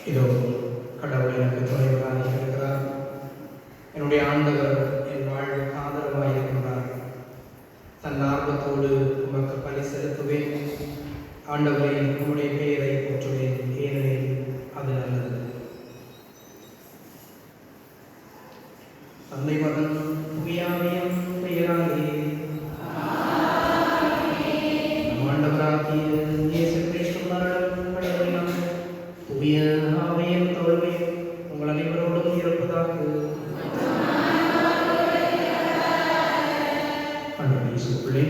இதோ கடவுள் எனக்கு துணைவராக இருக்கிறார். என்னுடைய ஆண்டவர் என் வாழ்வுக்கு ஆதரவாக இருக்கின்றார். தன் ஆர்வத்தோடு உமக்கு பலி செலுத்துவேன். ஆண்டவரை உம்முடைய பெயரை போற்றுவேன், ஏனெனில் அது நல்லது. தந்தை மகன் தூயாவின் பெயராலே நம் ஆண்டவராகிய இயேசு கிறிஸ்துவின் கடவுளின் தூய ஆவியின் தோல்வி உங்கள் அனைவரோடும் இருப்பதாக. அன்புக்குள்ளே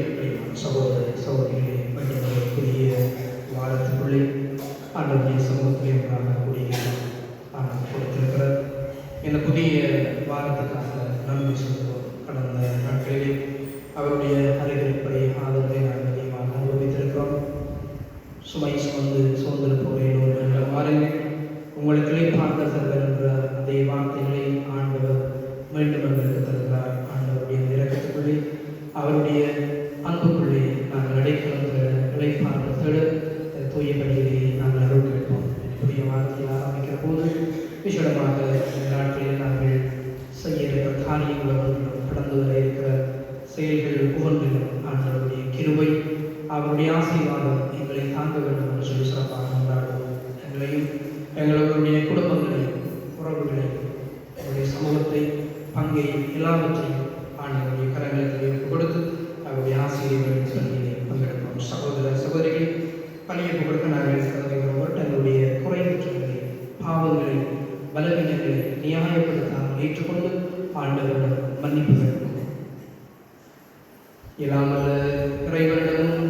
சகோதர சகோதரிகளே, மற்றும் புதிய வாரத்துக்குள்ளே ஆண்டவருடைய சமூகத்திலே கூடிய கொடுத்திருக்கிறார். இந்த புதிய வாரத்துக்காக நன்றி சொல்கிறோம். கடந்த நாட்களிலே அவருடைய அறிவுரைப்படி ஆதரவை நாங்கள் அதிகமாக அனுபவித்திருக்கிறோம். சுமை சுமந்திருப்போரேனோ என்ற வாருங்கள், உங்களுக்களே பார்த்தர்கள் என்ற அதே வார்த்தைகளை ஆண்டவர் மீண்டும் எங்களுக்கு தருகிறார். ஆண்டவருடைய இறக்கத்துக்குள்ளே அவருடைய அன்புக்குள்ளே நாங்கள் அடைக்கலம் இழைப்பார்கள் தூய பள்ளியிலே நாங்கள் அருள் கேட்போம். புதிய வாரத்தை ஆரம்பிக்கிற போது விசேடமாக இந்த நாட்களில் நாங்கள் செய்ய இருக்கிற காரியங்களும் கடந்து வர இருக்கிற செயல்கள் ஒவ்வொன்றிலும் ஆண்டவருடைய கிருபை அவருடைய ஆசீர்வாதம் எங்களை தாங்க வேண்டும் என்று சொல்லி சிறப்பாக கொண்டாடுவோம். எங்களையும் எங்களுடைய குடும்பங்களையும் உறவுகளையும் எங்களுடைய சமூகத்தை பங்கையும் எல்லாவற்றையும் ஆண்டவருடைய கரங்களுக்கு கொடுத்து அவருடைய ஆசிரியர்களின் பள்ளியிலே பங்கெடுப்போம். சகோதர சகோதரிகளை பள்ளியை கொடுக்க நாங்கள் தங்களுடைய குறைகளை பாவங்களை பலவீனங்களை நியாயப்படுத்தாமல் ஏற்றுக்கொண்டு ஆண்டவரிடம் மன்னிப்பு கேட்போம். இல்லாமல் இறைவனிடமும்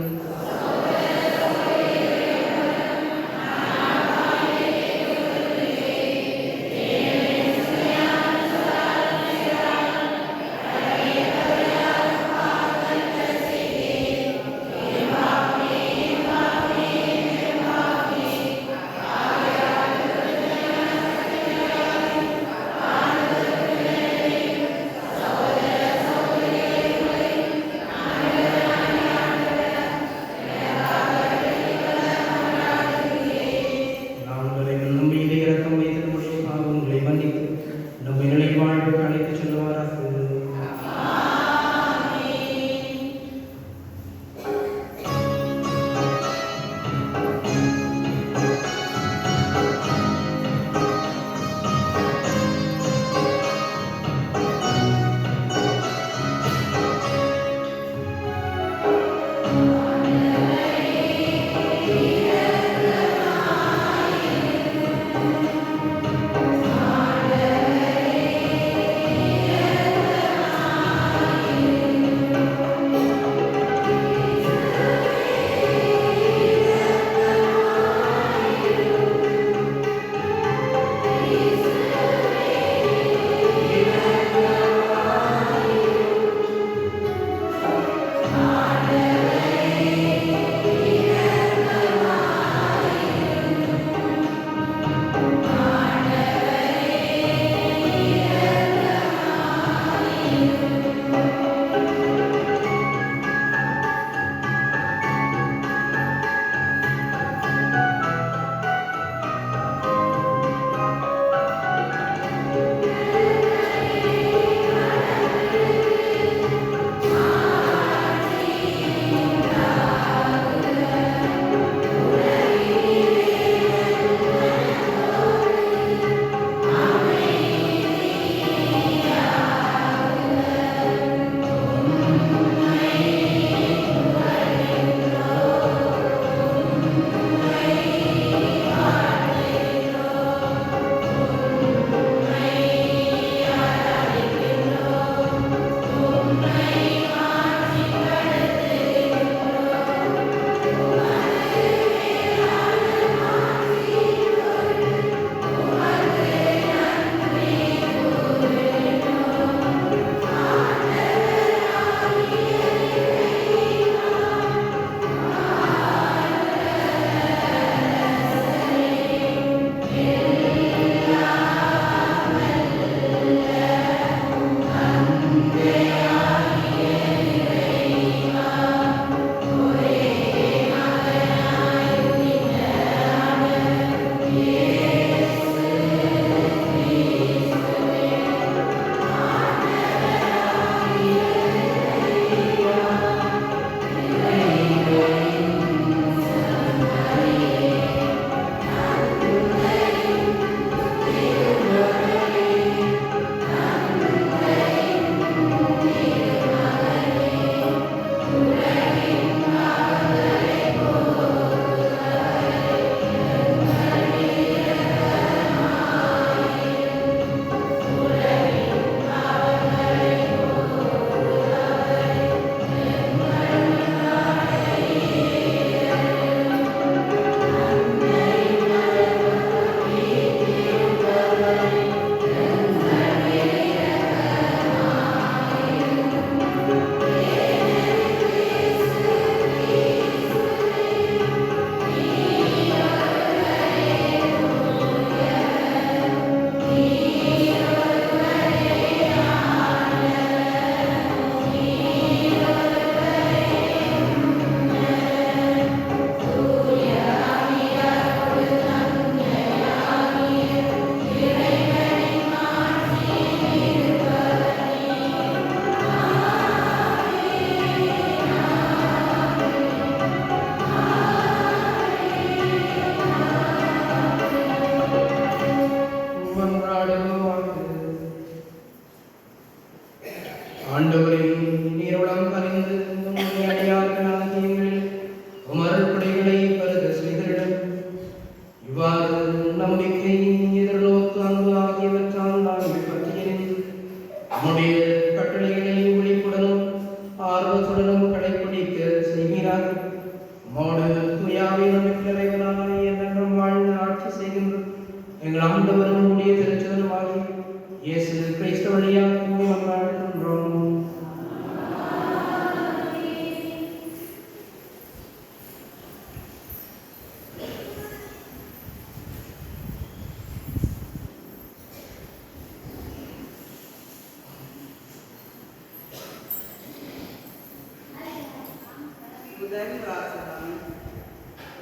முதல் வாசகம்.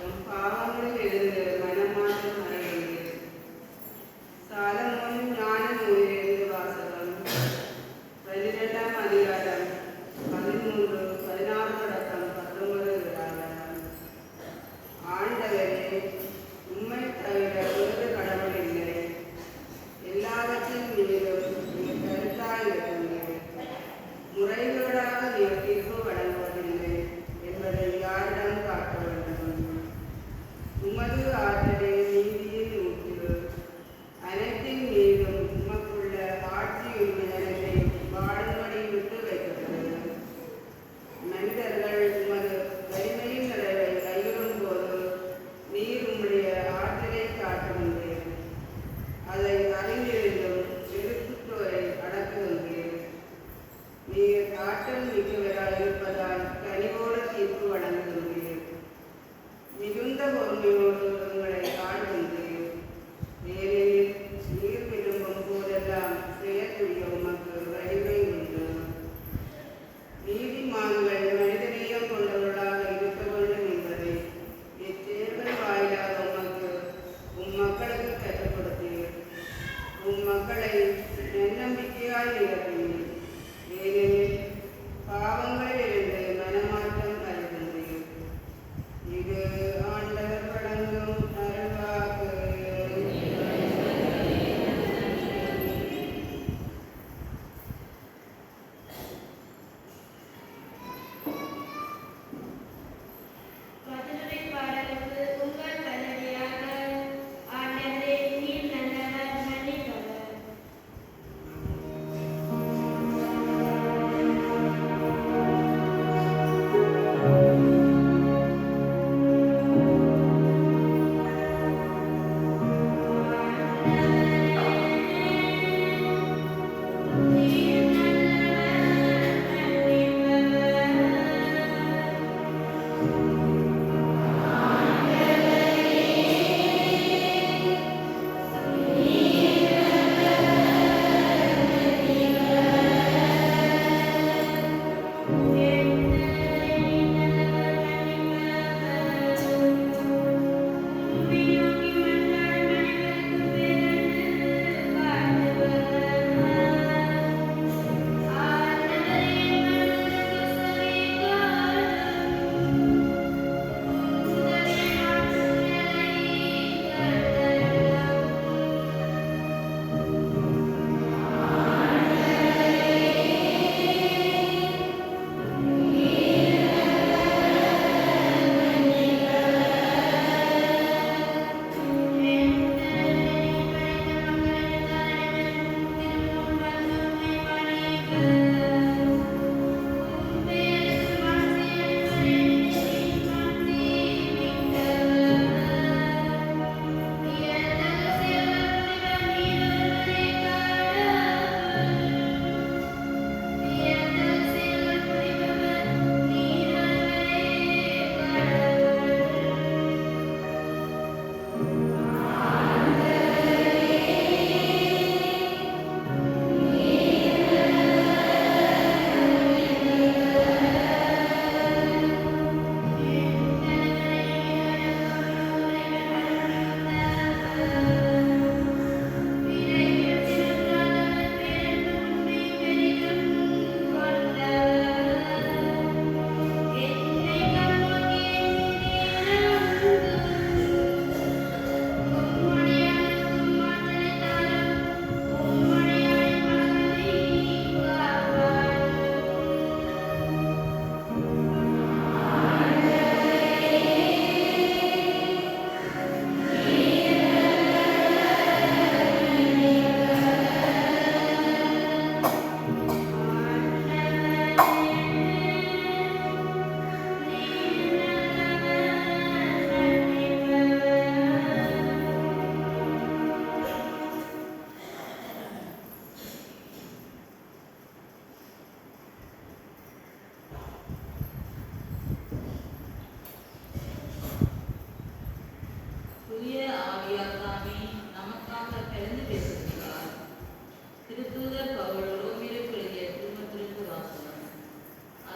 உன் பாவங்களில் இருந்து மனமாற்றம் அடைகிறது. சாலமோன் ஞான நூலிலிருந்து வாசகம். 12ஆம் அதிகாரம் 13, 16 தொடக்கம் 19 வரை. ஆண்டவரே, உம்மை தவிர வேறு கடவுள் இல்லை. எல்லாவற்றின் மீதும் நீர் கருத்தாயிருக்கிறீர். முறைகேடாக நீர் தீர்ப்பு வழங்குவதில்லை என்பதை யாரிடம் காட்ட வேண்டும்? உமது ஆற்றலே நீதியின் ஊற்று. அனைத்தின் மீதும் உமக்குள்ள ஆட்சி உரிமையை வாடும்படி விட்டு வைக்கிறது. மனிதர்கள் உமது வலிமையின் நிறைவை கைவிடும் போது நீர் உம்முடைய ஆற்றலை காட்டுகின்றீர். அதை அறிந்திருந்தும் எதிர்ப்புத்தோரை அடக்குகின்றீர். நீர் ஆற்றல் மிக்கவராய் இருப்பதால் கனிவோடு தீர்ப்பு வழங்குகின்றீர். மிகுந்த பொறுமையோடு உங்களை ஆடுகின்றீர். ஏனெனில் நீர் விரும்பும் போதெல்லாம் செய்யக்கூடிய உமக்கு வலிமை உண்டு. நீதிமான்கள் மனிதநேயம் கொண்டவர்களாக இருக்க வேண்டும் என்பதை இச்செயல்கள் வாயிலாக உமக்கு உம் மக்களுக்கு கற்றுக் கொடுத்தீர். உம் மக்களை நன்னம்பிக்கையாய் நிரப்பினீர். ஏனெனில் பாவங்களிலிருந்து மனமாற்றம் அடைகின்றீர். இது ஆண்டவர் வழங்கும் அருள்வாக்கு. வசனத்தை பாடலுக்கு உங்கள் கல்லடியாக ஆண்டவரே நீர் நல்லவர் மன்னிப்பவர். நீர் நல்லவர் மன்னிப்பவர்.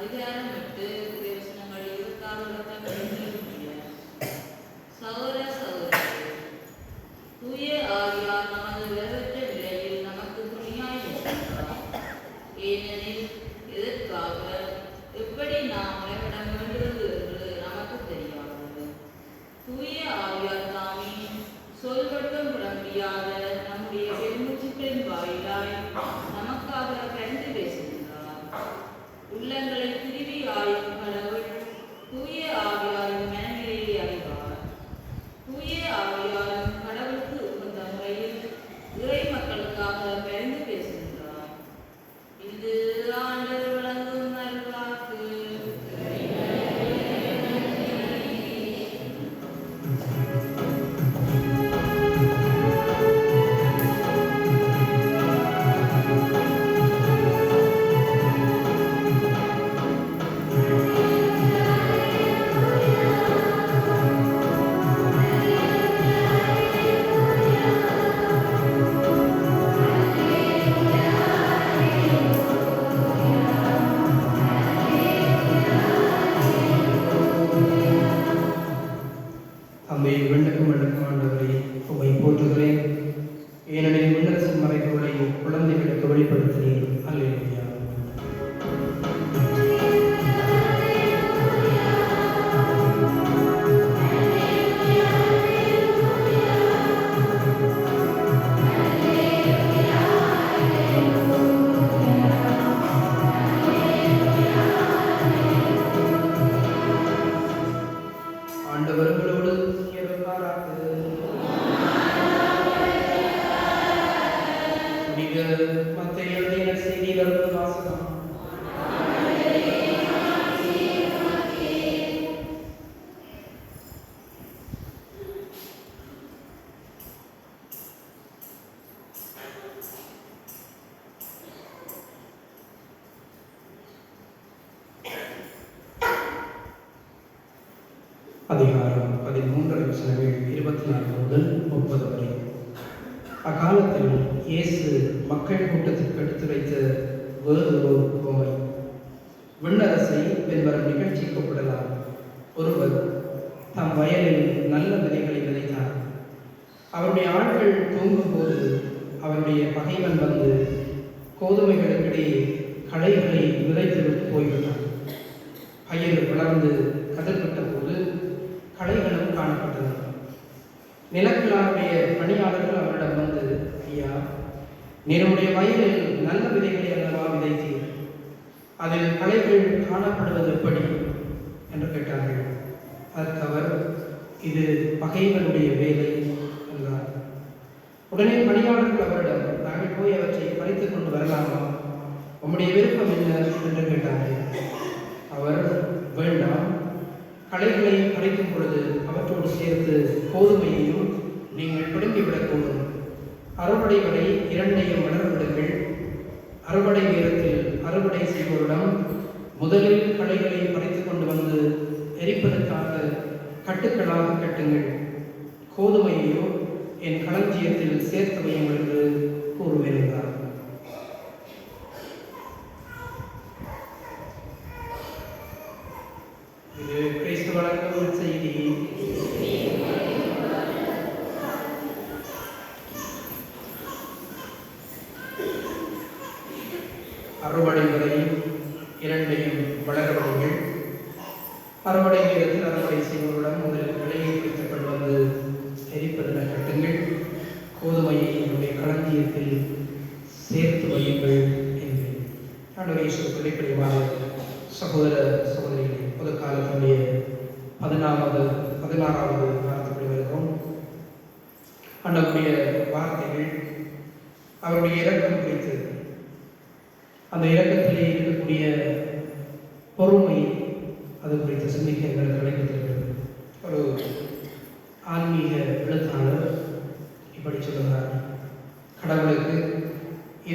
அதிகாரம் 8 வசனங்கள் 26 சகோதர சகோதரிகளே, தூய ஆவியார் நமது விரவற்ற நிலையில் நமக்கு துணையாய் நிற்கின்றார். ஏனெனில் எதற்காக எப்படி நாம் உறைவிட வேண்டுவது என்று நமக்கு தெரியாது. தூய ஆவியார் தாமே சொல்வட்டம் விட முடியாத நம்முடைய பெருமூச்சுக்களின் வாயிலாய் நமக்காக பரிந்து பேசுகின்றார். உள்ளங்களை திருவி ஆயும் கடவுள் தூய ஆவியாரின் மனநிலையை அறிவார். தூய ஆவியாரும் கடவுளுக்கு உகந்த முறையில் இறை மக்களுக்காக பரிந்து பேசுகின்றார். இது ஆண்டவர் வழங்கும் நல்வாக்கு. தந்தை விண்ணுக்கும் விண்ணுக்கும் ஆண்டவரை உம்மை போற்றுகிறேன். ஏனெனில் விண்ணரசின் மறைபொருளை குழந்தைகளுக்கு வெளிப்படுத்தினீர். அல்லேலூயா. ஆண்டவர்களோடு இருப்பாராக. புனித மத்தேயு எழுதிய செய்தியிலிருந்து வாசகம். அதிகாரம் 13 வசனங்கள் 24 முதல் 30 வரை. அக்காலத்தில் இயேசு மக்கள் கூட்டத்திற்கு எடுத்துரைத்த வேறு ஒரு உவமை. விண்ணரசை பின்வரும் நிகழ்ச்சி கூப்பிடலாம். ஒருவர் தம் வயலில் நல்ல விதைகளை விதைத்தார். அவருடைய ஆட்கள் தூங்கும்போது அவருடைய பகைவன் வந்து கோதுமைகளுக்கிடையே களைகளை விதைத்துவிட்டு போய்விட்டார். பயிர் வளர்ந்து கதிர்விட்ட போது களைகளும் காணப்பட்டன. நிலக்கிழாருடைய பணியாளர்கள் அவரிடம் வந்து, ஐயா, நீருடைய வயலில் நல்ல விதைகளை அல்லவா விதைத்தீர், அதில் களைகள் காணப்படுவது எப்படி என்று கேட்டார்கள். அதற்கு அவர், இது பகைவனுடைய வேலை என்றார். உடனே பணியாளர்கள் அவரிடம், நாங்கள் போய் அவற்றை பறித்துக் கொண்டு வரலாமா, உம்முடைய விருப்பம் என்ன என்று கேட்டார்கள். அவர், வேண்டாம், களைகளை பறிக்கும் பொழுது அவற்றோடு சேர்த்து கோதுமையையும் நீங்கள் பிடுங்கிவிடக்கூடும். அறுவடை வரை இரண்டையும் வளர்விடுங்கள். அறுவடை நேரத்தில் அறுவடை செய்வோரிடம், முதலில் களைகளை பறித்து கொண்டு வந்து எரிப்பதற்காக கட்டுக்களாக கட்டுங்கள். கோதுமையையோ என் களஞ்சியத்தில் சேர்த்து வையுங்கள் என்று கூறுவேன். இது கிறிஸ்து வழங்கும் ஒரு செய்தி. அறுவடை வரை இரண்டையும் வளரவர்கள். அறுவடை நேரத்தில் அறுவடை செய்வர்களுடன் முதலில் களையை பிடித்துக் கொண்டு வந்து எரிப்பதென கட்டுங்கள். கோதுமையை என்னுடைய களஞ்சியத்தில் சேர்த்து வையுங்கள் என்று ஆண்டவர் இயேசு பிள்ளைப்பிரியமான சகோதர சகோதரிகளை பொதுக்காலத்தினுடைய 16வது வாரத்துக்குள் வருகிறோம். ஆண்டவருடைய வார்த்தைகள் அவருடைய இரக்கம் குறித்து, அந்த இரக்கத்திலே இருக்கக்கூடிய பொறுமை, அது குறித்து சிந்திக்க எங்களுக்கு கிடைத்திருக்கிறது. ஒரு ஆன்மீக எழுத்தாளர் இப்படி சொல்லுகிறார், கடவுளுக்கு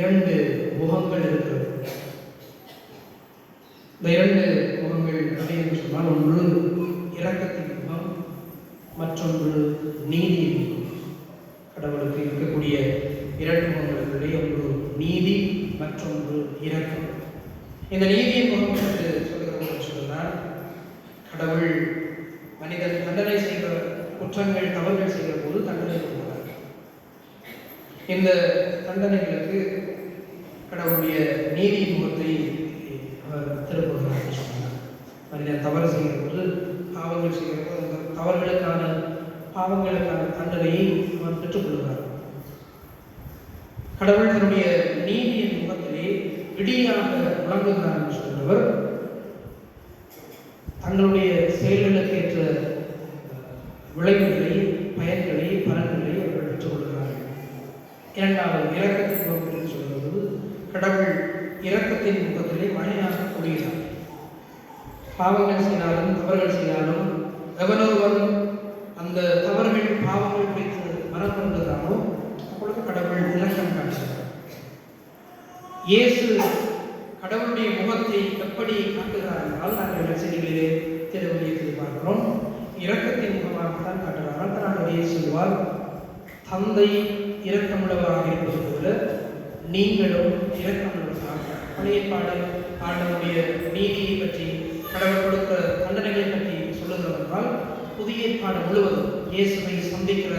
2 முகங்கள் இருக்கிறது. இந்த 2 முகங்கள் அப்படின்னு சொன்னால், ஒன்று இரக்கத்தின் முகம், மற்றொன்று நீதியின் முகம். கடவுளுக்கு இருக்கக்கூடிய 2 முகங்களுக்கிடையே ஒன்று நீதி, மற்றொன்று இரக்கம். இந்த நீதியின் முகம் என்று சொல்கிறோம் சொன்னால், கடவுள் மனிதன் தண்டனை செய்கிற குற்றங்கள் தவறுகள் செய்கிற போது தண்டனை கொடுக்கிறார். இந்த தண்டனைகளுக்கு கடவுளுடைய நீதி முகத்தை அவர் திருப்புகிறார் என்று சொன்னார். மனிதன் தவறு செய்கிற போது, பாவங்கள் செய்கிற போது அந்த பாவங்களுக்கான தண்டனையை அவர் பெற்றுக்கொள்கிறார். கடவுள் தன்னுடைய நீதியின் முகத்திலே விடியாக விளங்குகிறார் என்று சொல்கிறவர் தங்களுடைய செயல்களுக்கு ஏற்ற விளைவுகளை, பயன்களை, பலன்களை அவர்கள் பெற்றுக்கொள்கிறார்கள். இரண்டாவது, இரக்கத்தின் முகம் என்று சொல்கிறது கடவுள் இரக்கத்தின் முகத்திலே மழையாக பொழிகிறார். பாவங்கள் செய்தாலும் தவறுகள் செய்தாலும் எவனொருவன் அந்த தவறுகள் பாவங்கள் குறித்து மனம் கொண்டுதானோ அப்பொழுது கடவுள் இரக்கம் காட்டுகிறார். இயேசு கடவுளுடைய முகத்தை எப்படி காட்டுகிறார் என்றால் நாங்கள் செய்திகளிலே திருவள்ளியத்தில் பார்க்கிறோம். இரக்கத்தின் முகமாகத்தான் காட்டுகிறார். அதனால் இயேசு சொல்வார், தந்தை இரக்கமுள்ளவராக இருப்பது போல நீங்களும் இரக்கமுள்ளவராக. பழைய பாடல் ஆண்டவருடைய நீதியை பற்றி, கடவுள் கொடுத்த தண்டனைகளை பற்றி சொல்லுகிறவர்களால் புதிய பாடல் முழுவதும் இயேசுவை சந்திக்கிற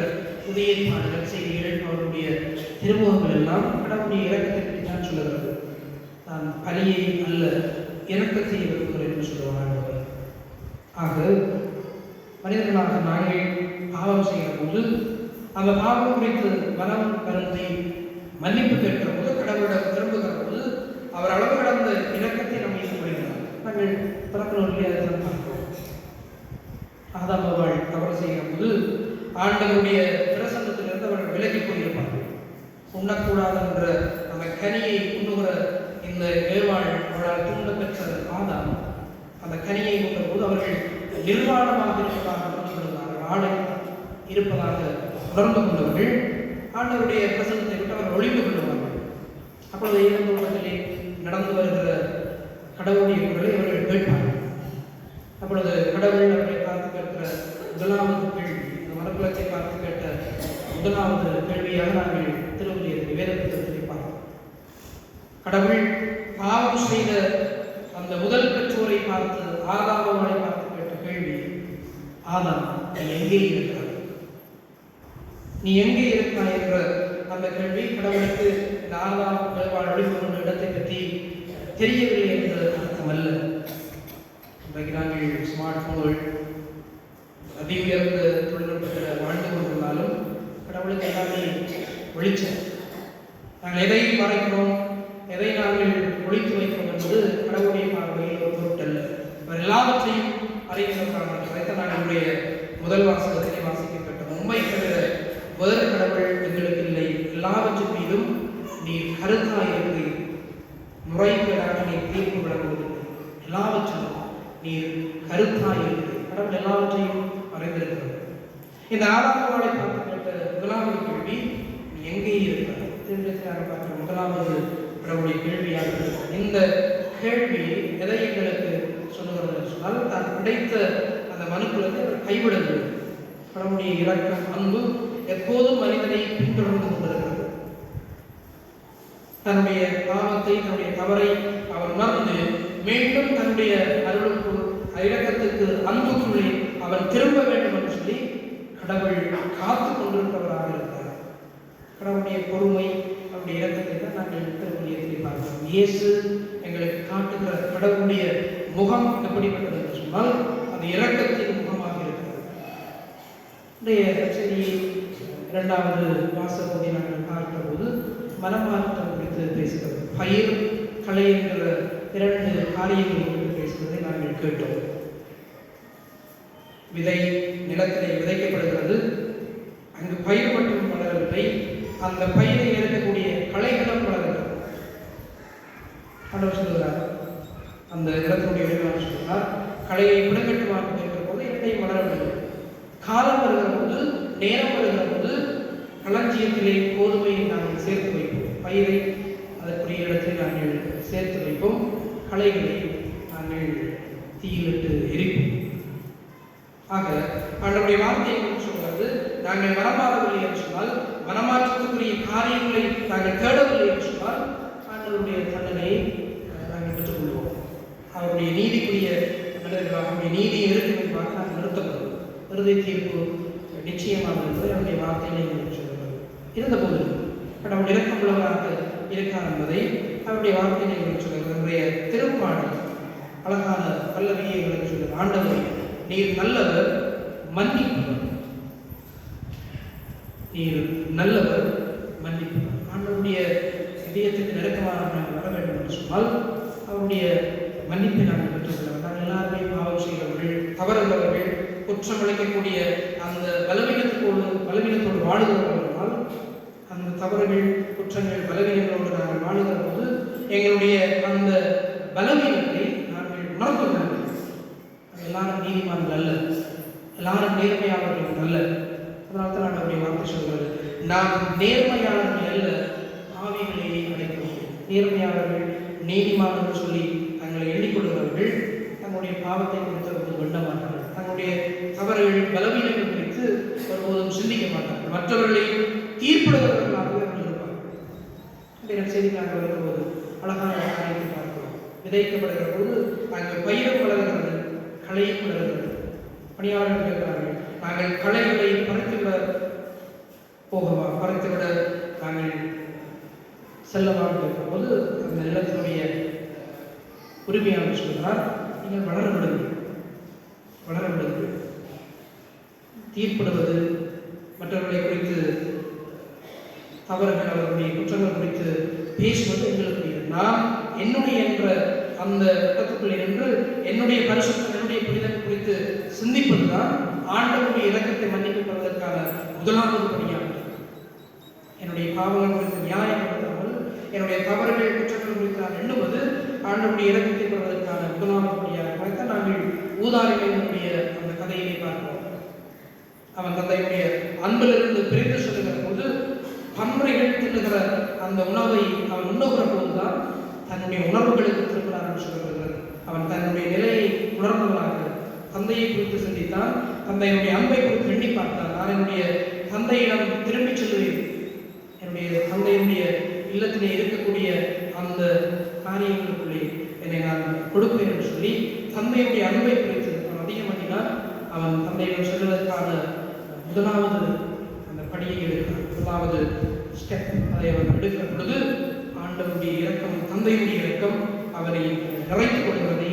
புதிய பாடல்கள், செய்திகள், அவருடைய திருமுகங்கள் எல்லாம் கடவுளுடைய இரக்கத்தை பற்றி தான் சொல்லுகிறது. நான் பலியை அல்ல இரக்கத்தை விரும்புகிறேன் என்று சொல்லுவார். ஆக மனிதர்களாக நாங்கள் பாவம் செய்கிற போது அந்த பாவம் குறித்து மனம் வருந்தி மன்னிப்பு கேட்கிற போது, கடவுளிடம் திரும்புகிற போது அவர் அளவு கடந்த இரக்கத்தை நம்ம ஈடுபடுகிறார். நாங்கள் பிறக்கிறவர்களே அதை பார்க்கிறோம். ஆதாம் அவள் தவறு செய்கிற போது ஆண்டவருடைய பிரசன்னத்திலிருந்து அவர்கள் விலகி போயிருப்பார்கள். உண்ணக்கூடாது என்ற அந்த கனியை உண்ணுகிற இந்த ஏவாள் அவளால் தூண்ட பெற்ற ஆதாம் அந்த கனியை உண்ட போது அவர்கள் நிர்வாணமாக இருப்பதாக உணர்ந்துள்ளார்கள். ஆடை இருப்பதாக உணர்ந்து கொண்டவர்கள் ஆண்டவருடைய பிரசன்னத்தை விட்டு அவர்கள் ஒளிந்து கொள்வார்கள். அப்பொழுது இறந்தோட்டத்திலே நடந்து வருகிற கடவுளுடைய குரலை அவர்கள் கேட்பார்கள். அப்பொழுது கடவுள் அவர்களை பார்த்து கேட்கிற முதலாவது கேள்வி, இந்த மனக்குலத்தை பார்த்து கேட்ட முதலாவது கேள்வியாக நாங்கள் திருவள்ளியத்தை வேத புத்தகத்தை பார்க்கிறோம். கடவுள் பாவம் செய்த அந்த முதல் பெற்றோரை பார்த்து, ஆதாமை பார்த்து கேட்ட கேள்வி, ஆதாம் நீ எங்கே இருக்கிறாய், நீ எங்கே இருக்கிறாய் என்ற அந்த கேள்வி கடவுளுக்கு இந்த ஆதாம் ஒளிபுற இடத்தை பற்றி தெரியவில்லை என்ற அர்த்தம் அல்ல. இன்றைக்கு நாங்கள் ஸ்மார்ட் போன்கள் அதி உயர்ந்த தொழில்நுட்பத்தில் வாழ்ந்து கொண்டிருந்தாலும் கடவுளுக்கு எல்லாமே ஒளிச்சம். நாங்கள் எதை மறைக்கிறோம், எதை நாங்கள் ஒழித்து வைக்கிறோம் என்பது கடவுளுடைய பார்வையில் ஒரு பொருட்டல்ல. அவர் எல்லாவற்றையும் அறிவிக்கிறார்கள். நாங்களுடைய முதல் வாசகத்திலே வாசிக்கப்பட்ட உண்மை தவிர வேறு கடவுள் எங்களுக்கு இல்லை, எல்லாவற்றின் மீதும் நீர் கருத்தாய் இருக்கிறீர், முறைகேடாக நீர் தீர்ப்பு வழங்குவதில்லை, எல்லாவற்றிலும் நீர் கருத்தாய் இருக்கிறீர். கடவுள் எல்லாவற்றையும் அறிந்திருக்கிறது. இந்த ஆதாரங்களை பார்த்து கேட்ட முதலாவது கேள்வி, நீ எங்கே இருக்கிறாய்? திருமணத்திற்காக பார்க்கிற முதலாவது கடவுளுடைய கேள்வியாக இருக்கிறது. இந்த கேள்வி எதை எங்களுக்கு சொல்லுகிறது சொன்னால், தான் கிடைத்த அந்த மனுக்குலத்தை அவர் கைவிடவில்லை. கடவுளுடைய இரக்கம், அன்பு எப்போதும் மனிதனை பின்தொடர்ந்து கொண்டிருக்கிறது. தன்னுடைய பாவத்தை, தன்னுடைய தவறை அவர் உணர்ந்து மீண்டும் தன்னுடைய அருளுக்கு, இரக்கத்துக்கு, அன்புக்குள்ளே அவன் திரும்ப வேண்டும் என்று சொல்லி கடவுள் காத்து கொண்டிருக்கிறவராக இருக்கிறார். கடவுளுடைய பொறுமை, அவருடைய இரக்கத்தை தான் நாங்கள் திருப்பலியத்தில் பார்க்கிறோம். இயேசு எங்களுக்கு காட்டுகிற கடவுளுடைய முகம் எப்படிப்பட்டது என்று சொன்னால், அது இரக்கத்தின் முகமாக இருக்கிறது. இன்றைய செய்தியை இரண்டாவது வாசகத்தை நாங்கள் பார்க்கிற போது மனமாற்றம் குறித்து பேசுகிறது. பயிர், களை என்கிற இரண்டு காரியங்கள் குறித்து பேசுவதை நாங்கள் கேட்டோம். விதை நிலத்திலே விதைக்கப்படுகிறது. அங்கு பயிர் மட்டும் வளரவில்லை, அந்த பயிரை இருக்கக்கூடிய களைகளும் வளர்கிறது. ஆண்டவர் சொல்கிறார், அந்த நிலத்தினுடைய உரிமையாளர் சொல்கிறார், களையை விடக்கட்டுமாக இருக்கிற போது இரண்டையும் வளரவில்லை. காலம் வருகிற போது, நேரம் வருகிற போது களஞ்சியத்திலே கோதுமையை நாங்கள் சேர்த்து வைப்போம், பயிரை அதற்குரிய இடத்தில் நாங்கள் சேர்த்து வைப்போம், களைகளை நாங்கள் தீயிலிட்டு எரிப்போம். ஆக ஆண்டவருடைய வார்த்தையை சொல்கிறது, நாங்கள் மனமாறவில்லை என்று சொன்னால், மனமாற்றத்துக்குரிய காரியங்களை நாங்கள் தேடவில்லை என்று சொன்னால், ஆண்டவருடைய தண்டனையை நாங்கள் பெற்றுக்கொள்வோம். அவருடைய நீதிக்குரிய அவருடைய நீதியை இருக்கும் பார்த்து நான் நிறுத்தப்படும் இறுதி தீர்ப்பு நிச்சயமாக இருப்பது அவருடைய வார்த்தையிலே சொல்கிறது. இருந்தபோது கடவுள் இறக்கமுள்ளவராக இருக்கார் என்பதை அவருடைய வார்த்தையிலே சொல்கிறது. நம்முடைய திருப்பாடல் அழகான பல்லவியை எங்களுக்கு சொல்கிறது. ஆண்டவர் நீர் நல்லவர் மன்னிப்பவர், நீர் நல்லவர் மன்னிப்பவர். ஆண்டவருடைய இதயத்துக்கு நெருக்கமாக நாங்கள் வர வேண்டும் என்று சொன்னால் அவருடைய மன்னிப்பை நாங்கள் பெற்றுக்கொள்ள. நாங்கள் எல்லாருமே பாவம் செய்கிறவர்கள், தவறுகிறவர்கள், குற்றம் அளிக்கக்கூடிய அந்த பலவீனத்தோடு வாழுகிறவர்களால் அந்த தவறுகள், குற்றங்கள், பலவீனங்களோடு நாங்கள் வாழுகிற போது எங்களுடைய அந்த பலவீனத்தை நாங்கள் உணர்ந்து கொள்ள வேண்டும். எல்லாரும் நீதிமான்கள் அல்ல, எல்லாரும் நேர்மையாளர்கள் அல்ல. அதனால தான் நான் அவருடைய வார்த்தை சொல்கிறது, நாம் நேர்மையாளர்கள் அல்ல, ஆவிகளையே அடைக்கிறோம். நேர்மையாளர்கள், நீதிமானவர்கள் சொல்லி தங்களை எண்ணிக்கொள்கிறவர்கள் தங்களுடைய பாவத்தை குறித்து ஒருபோதும் எண்ண மாட்டார்கள். தங்களுடைய தவறுகள், பலவீனங்கள் குறித்து ஒருபோதும் சிந்திக்க மாட்டார்கள். மற்றவர்களை தீர்ப்பிடுகிறவர்களாகவே அவர்கள் இருப்பார்கள். இந்த செய்தி நாங்கள் வரும்போது அழகான காரியத்தை பார்க்கிறோம். விதைக்கப்படுகிற போது நாங்கள் பயிரும் வளர்கிறது, களையும் வளர்கிறது. பணியாளர்கள் இருக்கிறார்கள், நாங்கள் களைகளை பறித்துவிட போகவா, பறித்துவிட நாங்கள் செல்லவாக இருக்கிற போது அந்த நிலத்தினுடைய உரிமையாளர் சொல்கிறார், நீங்கள் வளர விடுங்கள், வளர விடுங்கள். தீர்ப்பிடுவது, மற்றவர்களை குறித்து தவறுகள், அவர்களுடைய குற்றங்கள் குறித்து பேசுவது எங்களுக்கு நான் என்னுடைய என்ற அந்த கட்டத்துக்குள்ளே நின்று என்னுடைய பரிசுத்தம், என்னுடைய புனிதம் குறித்து சிந்திப்பதுதான் ஆண்டவருடைய இரக்கத்தை மன்னிக்கப்படுவதற்கான முதலாவது படியாகும். என்னுடைய பாவங்கள் குறித்து நியாயப்படுத்தாமல் என்னுடைய தவறுகள், குற்றங்கள் குறித்து நான் எண்ணுவது ஆண்டவருடைய இரக்கத்தை பெறுவதற்கான முதலாவது படியாக. அதைத்தான் நாங்கள் ஊதாரிகளுடைய அந்த கதையிலே பார்க்கிறோம். அவன் தந்தையுடைய அன்பிலிருந்து பிரிந்து சொல்லுகிற போது பன்முறைகள் தின்னுகிற அந்த உணவை அவன் உண்ணுகிற போதுதான் தன்னுடைய உணர்வுகளுக்கு திரும்பினார் என்று சொல்லப்படுகிறது. அவன் தன்னுடைய நிலையை உணர்ந்தவனாக தந்தையை குறித்து சிந்தித்தான், தந்தையினுடைய அன்பை குறித்து எண்ணி பார்த்தான். நான் என்னுடைய தந்தையிடம் திரும்பி செல்வேன், என்னுடைய தந்தையினுடைய இல்லத்திலே இருக்கக்கூடிய அந்த காரியங்களுக்குள்ளே என்னை நான் கொடுப்பேன் என்று சொல்லி தந்தையுடைய அன்பை குறித்து அவன் அதிகமாக்கினான். அவன் தந்தையிடம் செல்வதற்கான முதலாவது அந்த படியை எடுக்கிறான், முதலாவது ஸ்டெப். அதை அவன் எடுக்கிற பொழுது ஆண்டவருடைய இரக்கம், தந்தையுடைய இரக்கம் அவரை நிறைத்துக் கொள்கிறதை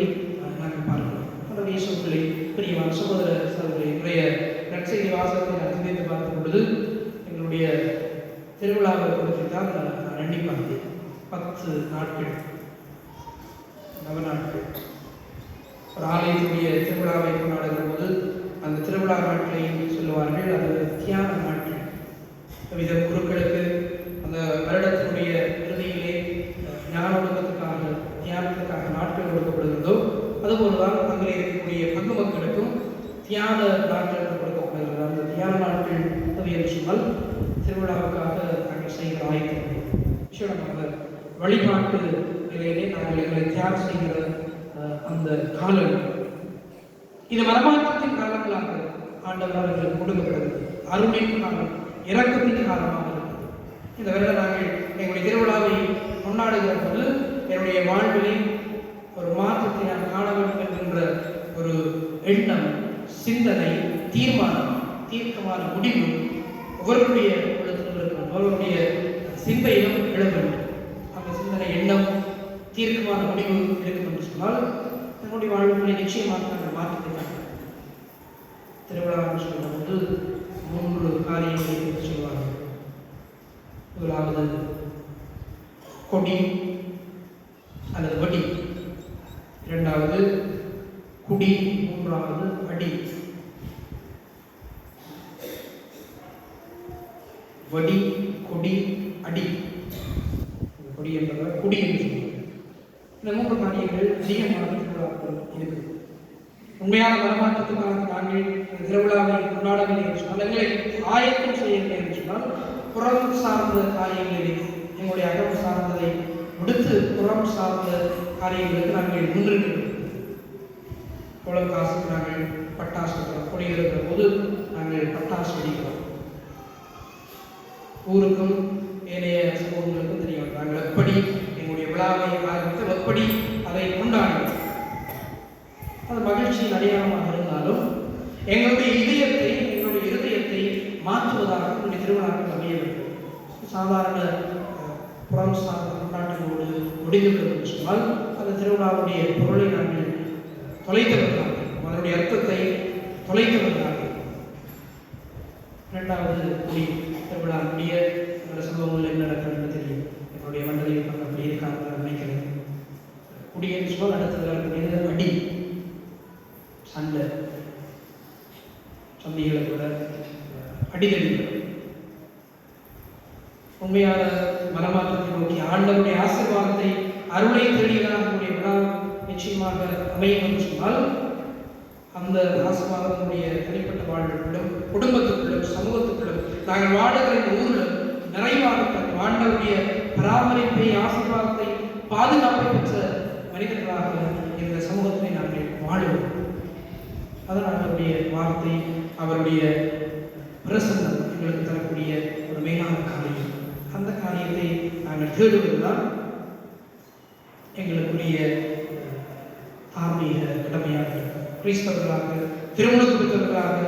நாங்கள் பார்க்கிறோம். அந்த இயேசுவிலே பிரியமான சகோதர சகோதரி, இன்றைய நற்செய்தி வாசகத்தை நான் சிந்தித்து பார்த்த பொழுது எங்களுடைய திருவிழாவை குறித்து தான் நான் எண்ணி பார்த்தேன். 10 நாட்கள், 9 நாட்கள் ஒரு ஆலயத்துடைய திருவிழாவை கொண்டாடுகிற போது அந்த திருவிழா நாட்களை சொல்லுவார்கள், அது தியான நாட்கள். வித குருக்களுக்கு அந்த வருடத்தினுடைய இறுதியிலே ஞான ஒழுக்கத்துக்காக, தியானத்துக்காக நாட்கள் கொடுக்கப்படுகிறதோ அதுபோதுதான் அங்கே இருக்கக்கூடிய பங்கு மக்களுக்கும் தியான நாட்கள் கொடுக்கப்படுகிறது. அந்த தியான நாட்கள் என்று சொன்னால் திருவிழாவுக்காக நாங்கள் செய்கிற ஆயத்தம், விசேடமாக வழிபாட்டு நிலையிலே நாங்கள் எங்களை தியானம் செய்கிற அந்த காலம். இது மனமாற்றத்தின் காலங்களாக ஆண்டவரால் எங்களுக்கு கொடுக்கப்படுகிறது. அருளின் காலம், இரக்கத்தின் காலமாக இருக்கிறது. இந்த வருடம் நாங்கள் எங்களுடைய திருவிழாவை கொண்டாடுகிற போது என்னுடைய வாழ்விலே ஒரு மாற்றத்தை நான் காண வேண்டும் என்கின்ற ஒரு எண்ணம், சிந்தனை, தீர்மானம், தீர்க்கமான முடிவு ஒவ்வொருடைய உள்ளத்தில் இருக்கிறோம், ஒவ்வொருடைய சிந்தையிலும் எழ வேண்டும். அந்த சிந்தனை, எண்ணம், தீர்க்கமான முடிவு இருக்கும் என்று சொன்னால் நம்முடைய வாழ்வுகளை நிச்சயமாக நாங்கள் மாற்றத்தை காணலாம். திருவிழா சொல்லும் போது 3 காரியங்களை சொல்வார்கள். முதலாவது கொடி அல்லது வடி, இரண்டாவது குடி, மூன்றாவது அடி. வடி, கொடி, அடி. கொடி என்பதால் குடி என்று சொல்லுவாங்க. இந்த 3 காரியங்கள் அதிகமான திருவிழாக்கள் இருக்குது. உண்மையான மனமாற்றத்துக்காக நாங்கள் திருவிழாவை கொண்டாடவில்லை என்று சொன்னால், எங்களை ஆயத்தம் செய்யவில்லை என்று சொன்னால், புறம் சார்ந்த காரியங்களில் எங்களுடைய அகம் சார்ந்ததை முடித்து புறம் சார்ந்த காரியங்களுக்கு நாங்கள் முன்னிறுக்கிறோம். எவ்வளவு காசுக்கு நாங்கள் பட்டாசு கொடி இருக்கிற போது நாங்கள் பட்டாசு வெடிக்கிறோம். ஊருக்கும் ஏனைய சமூகங்களுக்கும் தெரியும் நாங்கள் எப்படி எங்களுடைய விழாவை ஆரம்பித்து எப்படி அதை கொண்டாடுவோம். அது மகிழ்ச்சியின் அடையாளமாக இருந்தாலும் எங்களுடைய இருதயத்தை மாற்றுவதாக நம்முடைய திருவிழாக்கள் அமைய வேண்டும். சாதாரண புறம் சார்ந்த கொண்டாட்டங்களோடு முடிந்துவிடும் என்று சொன்னால் அந்த திருவிழாவுடைய பொருளை நாங்கள் தொலைத்து வருகிறார்கள், அதனுடைய அர்த்தத்தை தொலைத்து வருகிறார்கள். இரண்டாவது குடி திருவிழா முடிய என்னோட சம்பவங்கள் என்ன நடக்கிறது தெரியும். என்னுடைய மண்டலில் அப்படி இருக்காங்க நினைக்கிறேன். குடியேன்னு சொன்னால் அடுத்தது வரக்கூடியது அடி, சண்டை, சந்தைகளை கூட அடிதடிகள். உண்மையான மனமாற்றத்தை நோக்கி ஆண்டவருடைய ஆசீர்வாதத்தை அருளை தேடியதாக நம்முடைய விழா நிச்சயமாக அமையும் என்று சொன்னால் அந்த ஆசீர்வாதத்தினுடைய தனிப்பட்ட வாழ்வுகளும் குடும்பத்துக்குள்ளும் சமூகத்துக்குள்ளும் நாங்கள் வாழுகிற இந்த ஊரில் நிறைவாக ஆண்டவருடைய பராமரிப்பை ஆசீர்வாதத்தை பாதுகாப்பை பெற்ற மனிதர்களாக இந்த சமூகத்தை நாங்கள் வாழுவோம். அதனால் அவருடைய வார்த்தை, அவருடைய பிரசன்னம் எங்களுக்கு தரக்கூடிய ஒரு மேலான காரியம். அந்த காரியத்தை நாங்கள் தேடுவதுதான் எங்களுக்குரிய தார்மீக கடமையாக இருக்கும். கிறிஸ்தவர்களாக, திருமணம் கொடுத்தவர்களாக,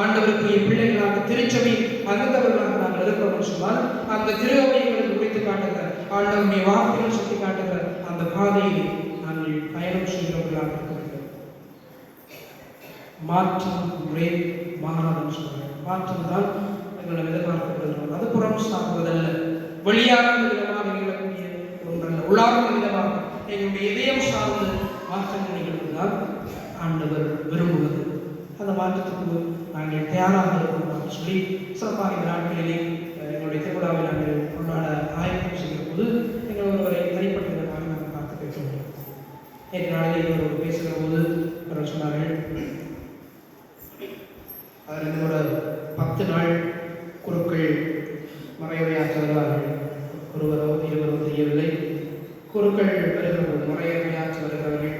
ஆண்டவருக்குரிய பிள்ளைகளாக, திருச்சபை அங்கத்தவர்களாக நாங்கள் இருக்கிறோம் சொன்னால் அந்த திருவைகளுக்கு உடைத்து காட்டுகிற ஆண்டவருடைய வார்த்தைகள் சுட்டி காட்டுகிற அந்த பாதையை நாங்கள் பயணம் செய்கிறவர்களாக இருக்க வேண்டும். மாற்றம் முறை மாறாதுன்னு சொல்றாங்க. மாற்றம் தான் எங்களை எதிர்பார்க்கப்படுகிறது. அது புறம் சார்ந்ததல்ல, வெளியார்ந்த விதமாக நிகழக்கூடிய ஒன்றல்ல, உள்ளார்ந்த விதமாக எங்களுடைய இதயம் சார்ந்த மாற்றங்கள் நிகழ்வுதான் ஆண்டவர் விரும்புவது. அந்த மாற்றத்துக்கு நாங்கள் தயாராக இருக்கிறோம் சொல்லி சிறப்பாக இந்த நாட்களிலே எங்களுடைய திருவிழாவை நாங்கள் கொண்டாட ஆயத்தம் செய்கிற போது எங்கள் ஒருவரை தனிப்பட்ட விதமாக நாங்கள் பார்த்து பேசுகிறோம். நேற்று நாளிலே இவர் பேசுகிற போது அவர் சொன்னார்கள், அதில் என்னோட 10 நாள் குருக்கள் மறையுரையாற்ற வருவார்கள். ஒருவரோ இருவரோ தெரியவில்லை. குருக்கள் வருகிறவர்கள், மறையுரையாற்ற வருகிறவர்கள்,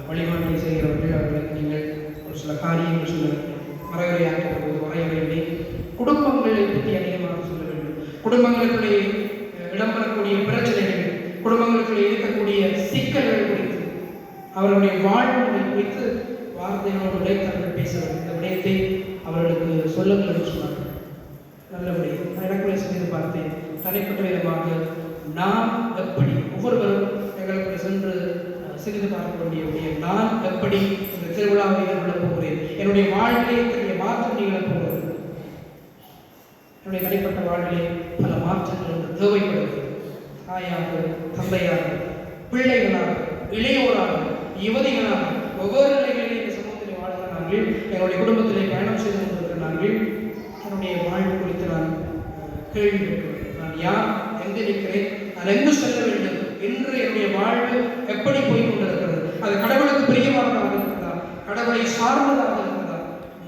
வழிபாட்டை செய்கிறவர்கள், அவர்களுக்கு நீங்கள் ஒரு சில காரியங்கள் சொல்ல வேண்டும். மறையுரையாற்ற போது மறையுரையிலே குடும்பங்களை பற்றி அதிகமாக சொல்ல வேண்டும். குடும்பங்களுக்குள்ளே இடம்பெறக்கூடிய பிரச்சனைகள், குடும்பங்களுக்குள்ளே இருக்கக்கூடிய சிக்கல்கள் குறித்து, அவர்களுடைய வாழ்வுகளை குறித்து வார்த்தைகளோடு உடைத்தவர்கள் பேச வேண்டும். இந்த விடயத்தை அவர்களுக்கு சொல்லுங்கள் என்று சொன்னார்கள். நல்லபடி எனக்குள்ளே செய்து பார்த்தேன். தனிப்பட்ட விதமாக நான் எப்படி, ஒவ்வொருவரும் எங்களுக்கு சென்று சிறிது பார்க்க வேண்டிய விடயம், நான் எப்படி இந்த திருவிழாவை எதிர்கொள்ளப் போகிறேன், என்னுடைய வாழ்விலே இத்தகைய மாற்றம் நிகழப் போகிறது. என்னுடைய தனிப்பட்ட வாழ்விலே பல மாற்றங்கள் என்று தேவைப்படுகிறது. தாயாக, தந்தையாக, பிள்ளைகளாக, இளையோராக, யுவதிகளாக, ஒவ்வொரு நிலைகளிலே இந்த சமூகத்தில் வாழ்கிற நாங்கள், என்னுடைய குடும்பத்திலே பயணம் செய்து கொண்டிருக்கிற நாங்கள், என்னுடைய வாழ்வு குறித்து நான் கேள்வி கேட்கிறேன். நான் யார், எங்கு இருக்கிறேன், நான் எங்கு செல்ல வேண்டும் என்று என்னுடைய வாழ்வு எப்படி போய் கொண்டிருக்கிறது? அது கடவுளுக்கு பிரியமானதாக இருக்கிறதா? கடவுளை சார்ந்ததாக இருக்கிறதா?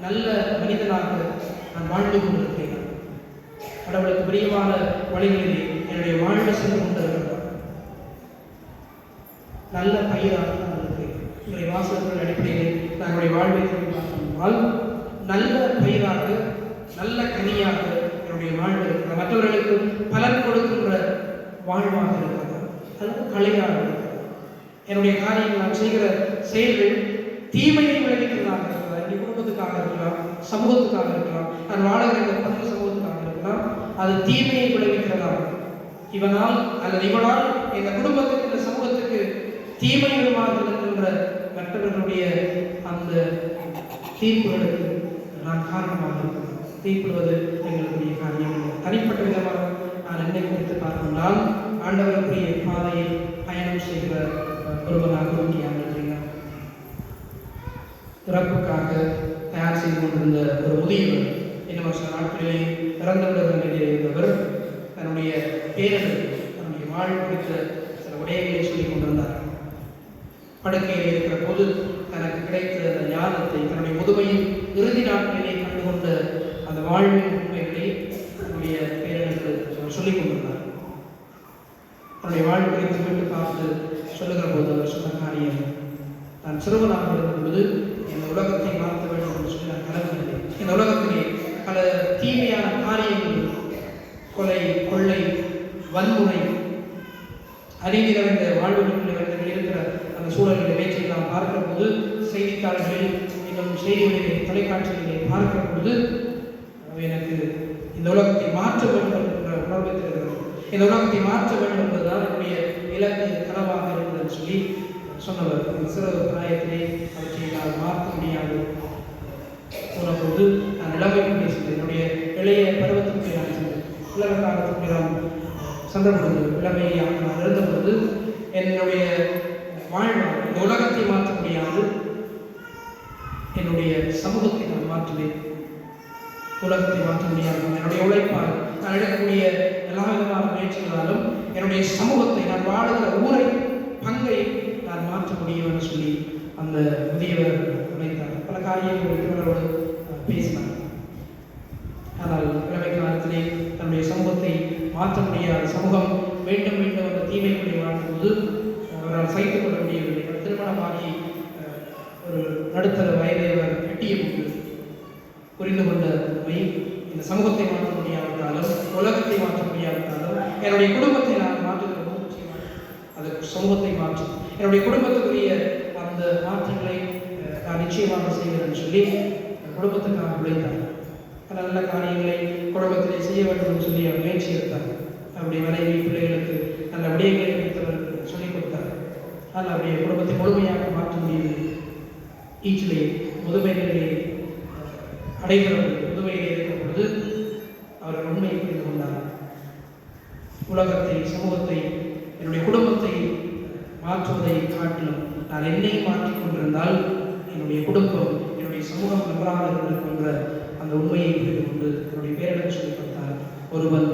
நல்ல மனிதனாக நான் வாழ்ந்து கொண்டிருக்கிறேன். கடவுளுக்கு பிரியமான வழிகளிலே என்னுடைய வாழ்வு சென்று கொண்டிருக்கிறதா? நல்ல பயிராக நான் இருக்கிறேன். என்னுடைய வாசகர்கள் அடிப்படையில் தங்களுடைய வாழ்வை பார்த்தோம்னால் நல்ல பயிராக, நல்ல கனியாக என்னுடைய வாழ்வு இருக்கிறது. மற்றவர்களுக்கு பலன் கொடுக்கின்ற வாழ்வாக இருக்கிறது, அல்லது கலையாக இருக்கிறது. என்னுடைய காரியங்கள், நான் செய்கிற செயல்கள் தீமையை விளைவிக்கிறதாக இருக்கிறதா? என்னுடைய குடும்பத்துக்காக இருக்கலாம், சமூகத்துக்காக இருக்கலாம், நான் வாழகிற இந்த பங்கு சமூகத்துக்காக இருக்கலாம், அது தீமையை விளைவிக்கிறதா? இவனால் அல்லது இவனால் இந்த குடும்பத்துக்கு, இந்த சமூகத்துக்கு தீமை விடுமாறுகின்ற மற்றவர்களுடைய அந்த தீர்ப்புகளுக்கு நான் காரணமாக இருக்கிறேன். தீர்ப்புடுவது எங்களுடைய காரியம். தனிப்பட்ட விதமாக நான் என்னை குறித்து பார்த்தால் ஆண்டவருக்குரிய பாதையில் பயணம் செய்கிற ஒருவனாக இருக்கிறேன். இறப்புக்காக தயார் செய்து கொண்டிருந்த ஒரு முதியவர், இன்னும் சில நாட்களிலே இறந்துவிடுகிற நிலையில் இருந்தவர், தன்னுடைய பேரனுக்கு தன்னுடைய வாழ்வு குறித்த சில விடயங்களை சொல்லிக் கொண்டிருந்தார். படுக்கையில் இருக்கிற போது தனக்கு கிடைத்த அந்த ஞானத்தை, தன்னுடைய முதுமையின் இறுதி நாட்களிலே கண்டுகொண்ட அந்த வாழ்வின் உண்மைகளை தன்னுடைய பேரனுக்கு சொல்லிக் கொண்டிருந்தார். தன்னுடைய வாழ்வு குறித்து விட்டு பார்த்து சொல்லுகிற போது அவர் சொன்ன காரியம், நான் சிறுவனாக இருந்த பொழுது இந்த உலகத்தை மாற்ற வேண்டும் என்று சொல்லி நான் கலந்துகிறேன். இந்த உலகத்திலே பல தீமையான காரியங்கள், கொலை, கொள்ளை, வன்முறை, அறிவியல் நிறைந்த வாழ்வுகளில் இருக்கிற அந்த சூழல்களை பேச்சை நாம் பார்க்கிற போது செய்தித்தாள்களில் இன்னும் செய்திகளிலே தொலைக்காட்சிகளிலே பார்க்கிற பொழுது எனக்கு இந்த உலகத்தை மாற்ற வேண்டும் என்ற உணர்வு தருகிறது. இந்த உலகத்தை மாற்ற வேண்டும் என்பதுதான் என்னுடைய இலக்கு கனவாக இருந்ததுன்னு சொல்லி சொன்னவர். இந்த சிறு பிராயத்திலே அவற்றை நான் மாற்ற முடியாது போனபோது நான் இளமை பேசினேன். என்னுடைய இளைய பருவத்திற்கு நான் சென்றேன். உலக காலத்துக்கு நான் சந்தர்ப்பது இளமையாக நான் இருந்தபொழுது என்னுடைய வாழ்வால் இந்த உலகத்தை மாற்ற முடியாது, என்னுடைய சமூகத்தை நான் மாற்றுவேன். உலகத்தை மாற்ற முடியாது. என்னுடைய உழைப்பால் நான் எடுக்கக்கூடிய எல்லா விதமான முயற்சிகளாலும் என்னுடைய சமூகத்தை, நான் வாழுகிற ஊரை, பங்கை நான் மாற்ற முடியும் என்று சொல்லி அந்த முதியவர் உழைத்தார். பல காரியங்கள் இவரோடு பேசினார். ஆனால் இளமை காலத்திலே தன்னுடைய சமூகத்தை மாற்ற முடியாத சமூகம் மீண்டும் மீண்டும் அந்த தீமைகளை மாற்றும்போது அவரால் சகித்துக் கொள்ள முடியவில்லை. திருமணமாகி ஒரு நடுத்தர வயதை அவர் கட்டிய போது புரிந்து கொண்ட உண்மை, இந்த சமூகத்தை மாற்ற முடியாவிட்டாலும் உலகத்தை மாற்ற முடியாவிட்டாலும் என்னுடைய குடும்பத்தை நான் மாற்றுகிற போது நிச்சயமாக அது சமூகத்தை மாற்றும். என்னுடைய குடும்பத்துக்குரிய அந்த மாற்றங்களை நான் நிச்சயமாக செய்கிறேன் சொல்லி குடும்பத்துக்காக உழைத்தார். நல்ல காரியங்களை குடும்பத்திலே செய்ய வேண்டும் என்று சொல்லி அவர் முயற்சி எடுத்தார். அவருடைய மனைவி பிள்ளைகளுக்கு நல்ல விடயங்களை வைத்தவருக்கு சொல்லிக் கொடுத்தார். ஆனால் அவருடைய குடும்பத்தை முழுமையாக மாற்ற முடியவில்லை. ஈச்சிலே முதுமைகளிலே அடைகிறது. முதுமையிலே இருக்கும் பொழுது அவர் உண்மையை புரிந்து கொண்டார். உலகத்தை, சமூகத்தை, என்னுடைய குடும்பத்தை மாற்றுவதை காட்டிலும் நான் என்னை மாற்றிக் கொண்டிருந்தால் என்னுடைய குடும்பம், என்னுடைய சமூகம் நன்றாக இருந்திருக்கின்ற அந்த உண்மையை புரிந்து கொண்டு என்னுடைய பேரிடம் சொல்லிக் கொடுத்தார். ஒருவன்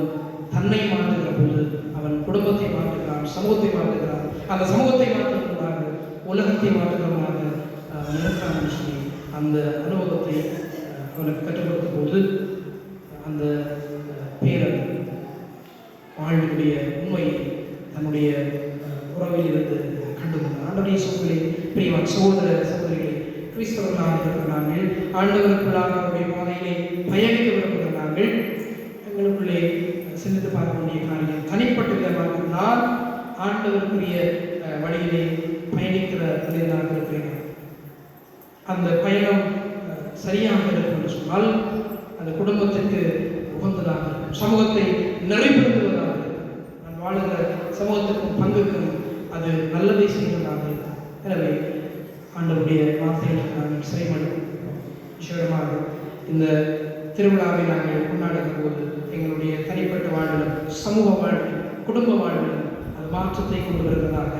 தன்னை மாற்றுகிற போது அவன் குடும்பத்தை மாற்றுகிறான், சமூகத்தை மாற்றுகிறான். அந்த சமூகத்தை மாற்றுவதற்காக உலகத்தை மாற்றுகிறவனாக நிறுத்தான் என்று சொல்லி அந்த அனுபவத்தை அவனுக்கு கற்றுக் கொடுத்த போது அந்த பேரன் வாழ்வுடைய உண்மையை தன்னுடைய உறவில் இருந்து கண்டு கொண்டார். ஆண்டவருடைய சூழலை பிரியமான சகோதர சகோதரிகளை, கிறிஸ்தவர்களாக இருக்கிற நாங்கள், ஆண்டவருக்குள்ளாக அவருடைய பாதையிலே பயணிக்க விரும்புகிற நாங்கள் எங்களுக்குள்ளே சிந்தித்து பார்க்க வேண்டிய காரியம் தனிப்பட்ட விதமாக நான் ஆண்டவருக்குரிய வழியிலே பயணிக்கிற மனிதனாக இருக்கிறேன். அந்த பயணம் சரியாக இருக்கும் என்று சொன்னால் அந்த குடும்பத்திற்கு உகந்ததாக இருக்கும், சமூகத்தை நிறைவேற்றுவதாக இருக்கும், நான் வாழுகிற சமூகத்திற்கும் பங்குக்கும் அது நல்லதை செய்வதாக இருக்கும். எனவே ஆண்டவருடைய வார்த்தைகளுக்கு நாங்கள் செயல்படும் விசேடமாக இந்த திருவிழாவை நாங்கள் கொண்டாடுகிற போது எங்களுடைய தனிப்பட்ட வாழ்விலும், சமூக வாழ்விலும், குடும்ப வாழ்விலும் அது மாற்றத்தை கொண்டு வருவதாக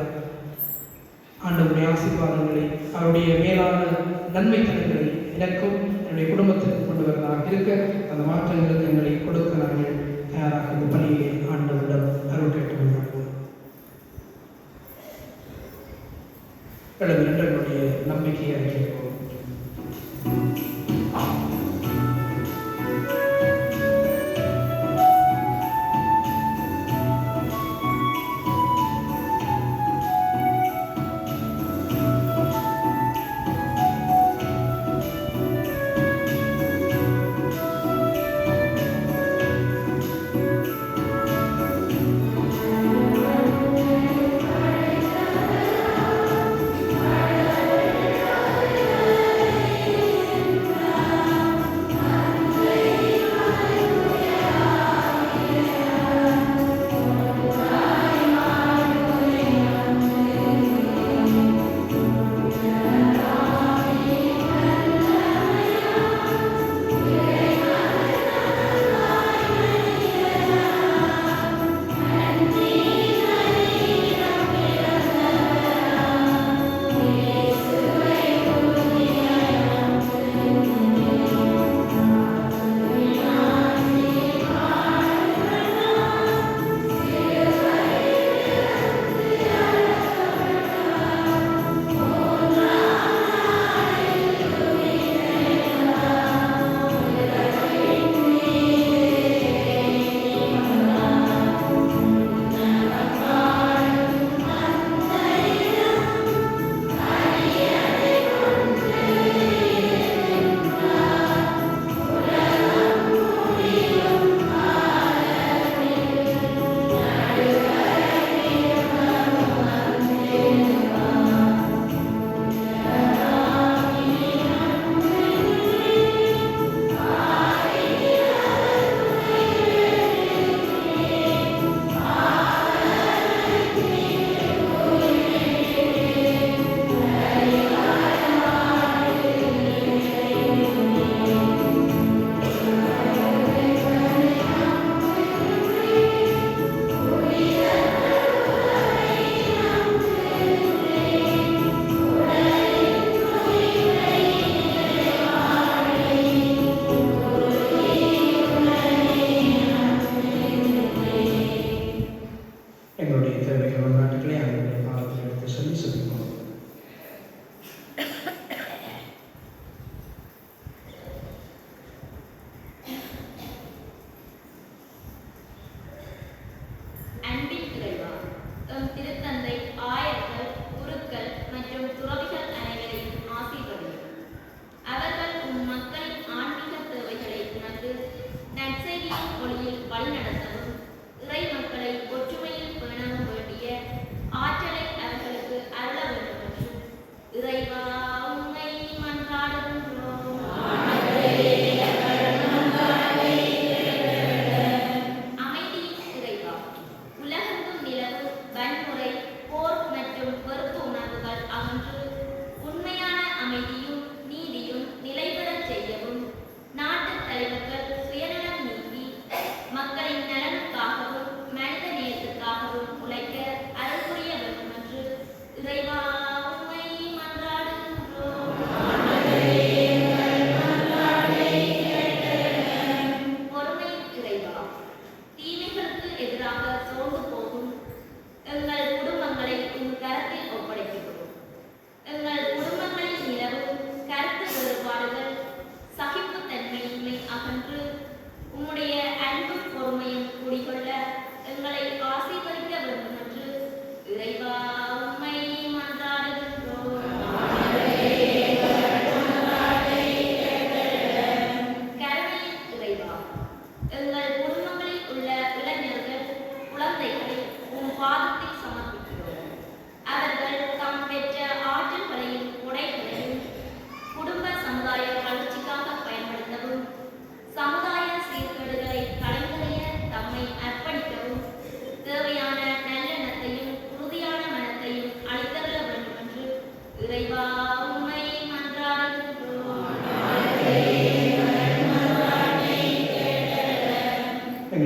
ஆண்டவருடைய ஆசீர்வாதங்களை, அவருடைய மேலான நன்மைத்தனங்களை எனக்கும் என்னுடைய குடும்பத்திற்கு கொண்டு வருவதாக இருக்க அந்த மாற்றங்களுக்கு எங்களை கொடுக்க நாங்கள் தயாராக இந்த பணியை ஆண்டவரிடம் அருள் கேட்டுக்கொள்வோம். எங்களுடைய நம்பிக்கையை அறிவிப்போம்.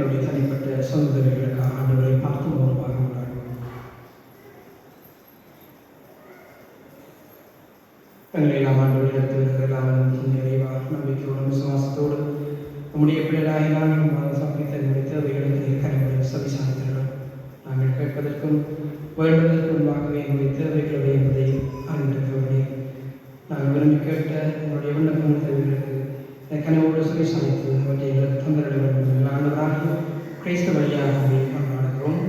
எங்களுடைய தனிப்பட்ட சகோதரிகளுக்காக ஆண்டவரை பார்த்து மௌனமாக கொண்டாடுவோம். எங்களை நாம் ஆண்டவரிடத்தில் இருக்கிற எல்லாரும் நிறைவாக நம்பிக்கையோடும் விசுவாசத்தோடு நம்முடைய பிள்ளைகளாக நாங்கள் சமைத்த என்னுடைய தேவைகளுக்கு நீர் கனிவுடன் சவிசாரித்திருக்கிறோம். நாங்கள் கேட்பதற்கும் வேண்டுவதற்கு முன்பாகவே எங்களுடைய தேவைகளுடைய என்பதை அறிந்திருக்கிறவர்களே, நாங்கள் விரும்பி கேட்ட எங்களுடைய விண்ணப்பங்கள் தேவைகளுக்கு கனிவோடு சவிசாரித்து அவற்றை எங்களுக்கு தந்திட வேண்டும் என்ற ஆண்டவராக கிறிஸ்து வழியாக கொண்டாடுகிறோம்.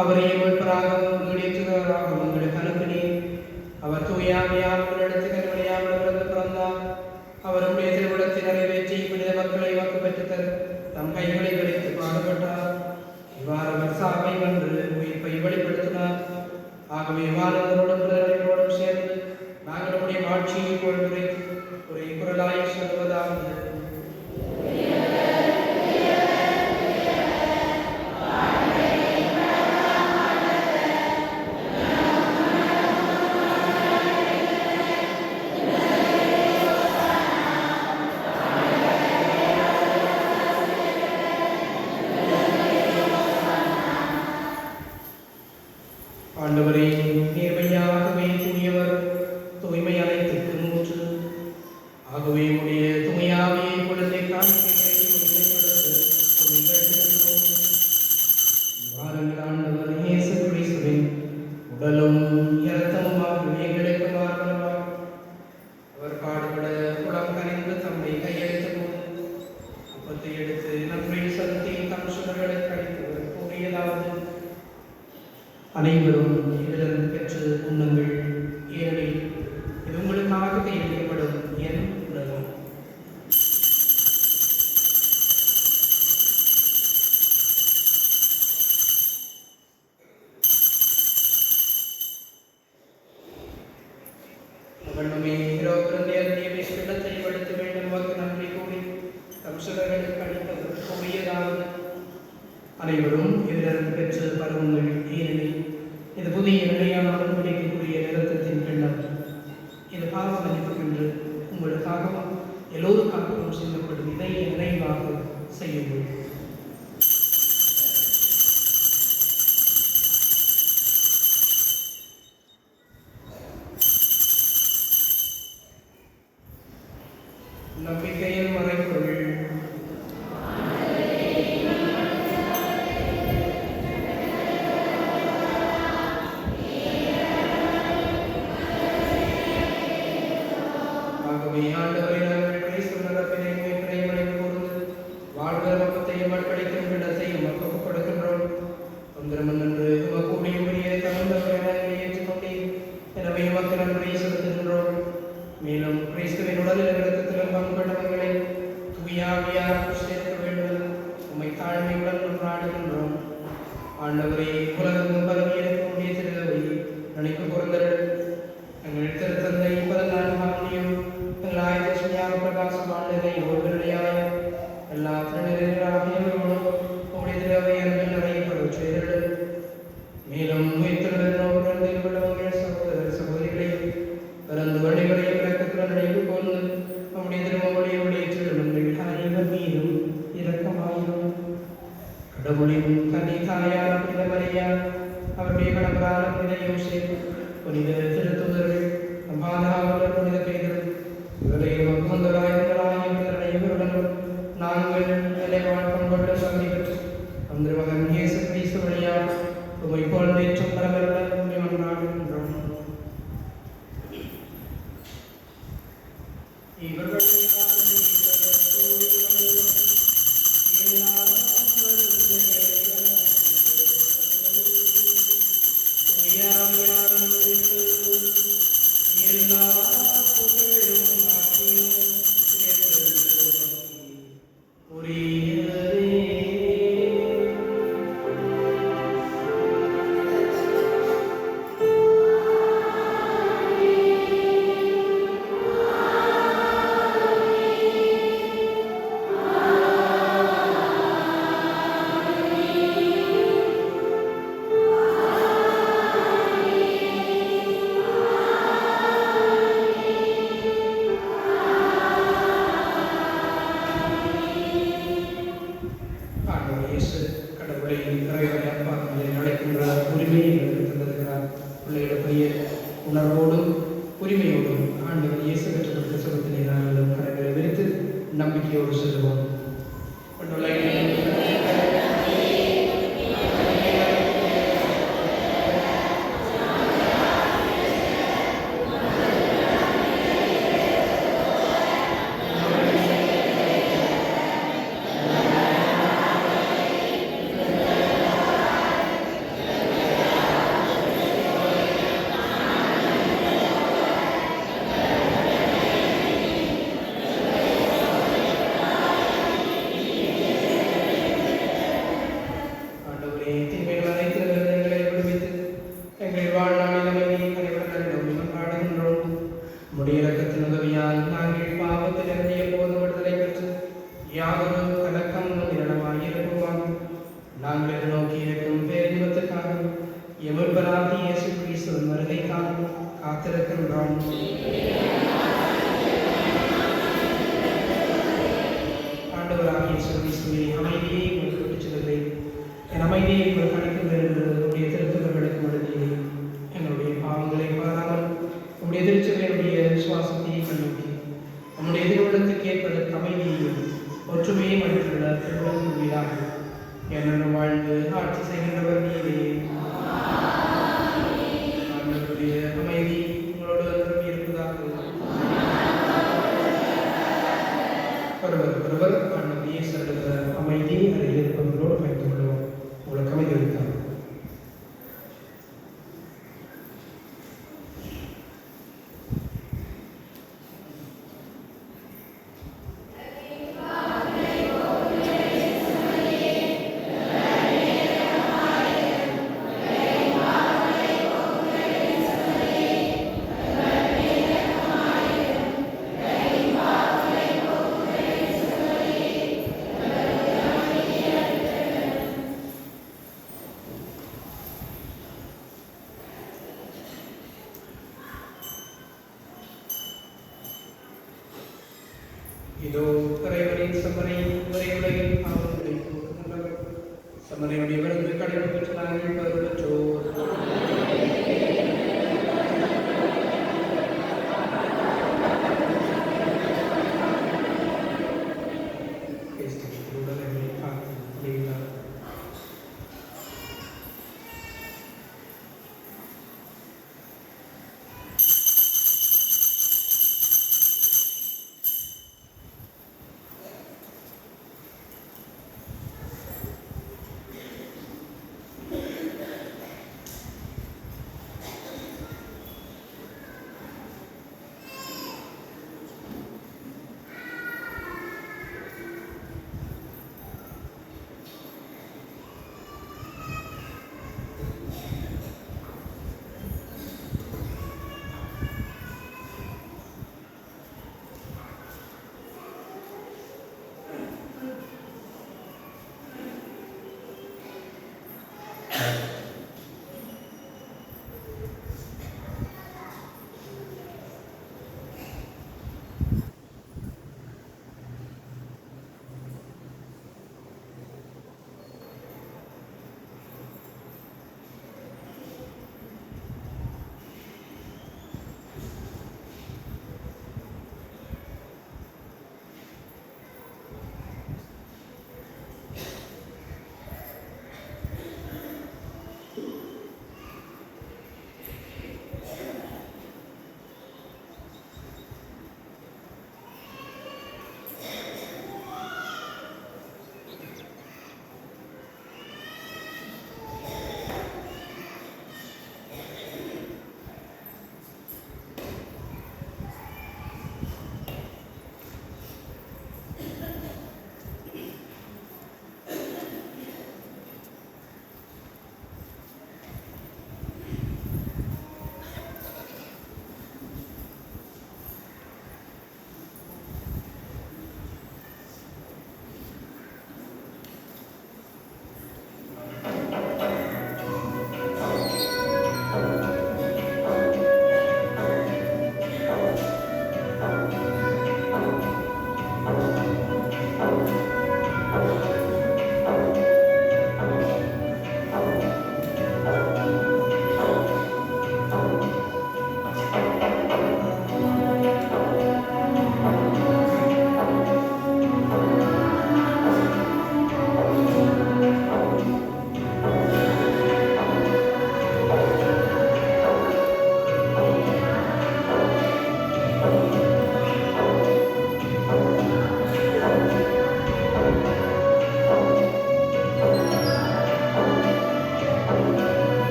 அவரை மீட்பராகவும் ஈடேற்றுகிறவராகவும் உங்களுக்கு அனுப்பினேன். அவர் தூயாமையால் உங்களிடத்தில் கருவறையாவிலிருந்து பிறந்தார். அவருடைய திருவிடத்தை நிறைவேற்றி புனித மக்களை வாக்கு பெற்று தம் கைகளை விரித்து பாடுபட்டார். இவ்வாறு அவர் சாவை வென்று உயிர்ப்பை வெளிப்படுத்தினார். ஆகவே வானவரோடும் பிரதமரோடும் சேர்ந்து நாங்கள் நம்முடைய ஆட்சியை கொள்ளுரைத்து ஒரே குரலாய் சொல்வதாவது: ஆண்டவரே, நேர்மையாகவே தூயவர், தூய்மை அனைத்திற்கு மூன்று. ஆகவே உடைய தூயாவியை குழந்தை வாருங்கள். ஆண்டவர் இயேசு கிறிஸ்துவின் உடலும் இரத்தமுமாக எங்களுக்கு மாறுவார். அவர் பாடுபட குளம் கனிந்து தம்மை கையெழுத்த போது அப்பத்தை எடுத்து நன்மை செலுத்தி தம் சுடர்களுக்கு அளித்தவர் கூறியதாவது: அனைவரும் இதிலிருந்து பெற்று உண்ணுங்கள், ஏனெனில் இது உங்களுக்காக தேவைப்படும் என் உடலும். மகனுமே இடத்தை படுத்த வேண்டும் நன்றி கூறி தம் சுடர்களுக்கு அளித்தவர் கூறியதாவது: அனைவரும் இதிலிருந்து பெற்று பருவுங்கள், ஏனெனில் இது புதிய நிலையான உடன்படிக்கைக்குரிய நிறுத்தத்தின் கிண்ணம். இது பாவ மன்னிப்புக்கென்று உங்களுக்காகவும் எல்லோருக்காகவும் செய்யப்படும். இதை நினைவாக செய்யுங்கள். நம்பிக்கையின் மறைப்பொருள். ஆண்டவரை நாங்கள் கிறிஸ்து நடப்பினை மீட்பை கூர்ந்து வாழ்கிற மக்கத்தையும் மக்களிக்கும் இடத்தையும் மக்களுக்கு கொடுக்கின்றோம். தொந்திரமன் என்று கூடிய உரிய தகுந்தவரை நாங்கள் ஏற்றுக்கொண்டேன். எனவே மக்கள் நன்றியை செலுத்துகின்றோம். மேலும் கிறிஸ்துவின் உடலில் இரத்தத்திலும் பங்குள்ளவர்களை தூயாவியார் சேர்க்க வேண்டும் உம்மை தாழ்மையுடன் கொண்டாடுகின்றோம். ஆண்டவரை உலகமும் பரவியிருக்கக்கூடிய திருவை நினைப்பு கூர்ந்தர்கள். எங்கள் திருத்தந்தை 14ஆம் பிரகாசம் ஆண்டதை ஒருவருடையாய எல்லா திருநிலைகளாகியவர்களோடும் உடைய திருவையர்கள் நிறையப்படும் செய்தர்கள். மேலும் உயிர்த்தெழுந்தவர்கள் சகோதரர் சகோதரிகளையும் பிறந்து வழிகளையும் இறக்கத்துடன் நினைவு கொண்டு நம்முடைய திருமொழியுடைய திருமணங்கள் அனைவர் மீதும் இரக்கமாயிரும். கடவுளின் கன்னி தாயான புனித மரியா, அவருடைய கணவரான புனித யோசேப்பு, புனித திருத்தூதர்கள், பாதுகாவலர் புனித பேதுரு, நாங்கள் நிலை வாழ்க்கம் கொண்டு சந்தி பெற்று அந்த மகன் இயேசு கிறிஸ்து வழியாக உமை போல் நேற்றும் பரவலுடன் உண்மை மன்றாடுகின்றோம். இவர்கள் உணர்வோடும் உரிமையோடும் ஆண்டவர் இயேசு பெற்றுக் கொடுத்த சுகத்தினை நாங்களும் கரங்களை விரித்து நம்பிக்கையோடு செல்வோம். அமைதியை கரைவிடலும் பாடுகின்றோம். உம்முடைய இரக்கத்தின் உதவியால் நாங்கள் பாவத்தில் இறங்கிய போது விடுதலை பெற்று யாதொரு கலக்கமும் இரணமாயிருப்போம். நாங்கள் நோக்கி இருக்கும் பேரின்பத்துக்காக எவர்பராகி இயேசு கிறிஸ்துவின் வருகைக்காக காத்திருக்கின்றோம். ஆண்டவராகிய இயேசு கிறிஸ்துவே, அமைதியை உங்களுக்கு விட்டுச் செல்கிறேன், என் அமைதியை உங்களுக்கு அளிக்கிறேன் என்று உடைய திருத்துவர்களுக்கு எழுதியே என்னுடைய பாவங்களை பாராமல் உடைய திருச்சபையினுடைய விசுவாசத்தையே கண்ணோக்கி நம்முடைய எதிர்வுலத்துக்கு ஏற்பதற்கு அமைதியையும் ஒற்றுமையும் அளித்துள்ள திருவிழாக என்னென்ன வாழ்ந்து ஆட்சி செய்கின்றவர் நீரே. ஆண்டவருடைய அமைதி உங்களோடு நிரம்பி இருப்பதாக. ஒருவர் ஆண்டவரையே செல்லுகிற அமைதி அதில் இருப்பவர்களோடு பயந்து கொள்வோம். உங்களுக்கு அமைதி இருக்காங்க. இதோ இறைவனின் சமரை உரையுலகின் பாவங்களை போக்குகின்றவர். சமரையுடைய விருந்து கடவுள் பெற்று நாங்கள் பெற்றோர். உடலை காத்து முடிகிறார்.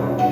Thank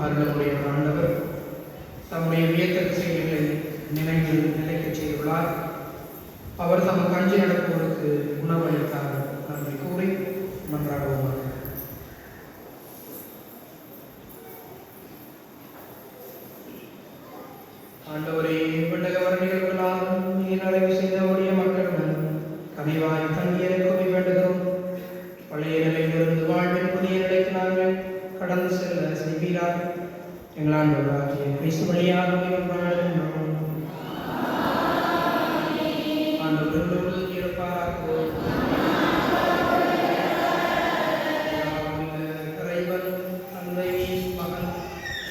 அருளமுடைய ஆண்டவர் தம்முடைய வியத்தகு செயல்களை நினைவில் நிலைக்கச் செய்துள்ளார். அவர் தம் கஞ்சி நடப்போருக்கு உணவளித்தார். நன்றி கூறி மன்றாடுவோமாக. ஆண்டவரே, விண்ணக நிகழ்வுகளாலும் நீர் நிறைவு செய்தவுடைய மக்களுடன் கனிவாய் தங்கியிருக்கவே வேண்டுகிறோம். பழைய நிலையிலிருந்து வாழ்வின் புதிய நிலைக்கு நாங்கள் கடந்து செல்ல செய்வீராக. எங்கள் ஆண்டவராகிய கிறிஸ்து வழியாக மன்றாடுகின்றோம். ஆண்டவரோடு இருப்பாராக. இறைவன் தந்தை மகன்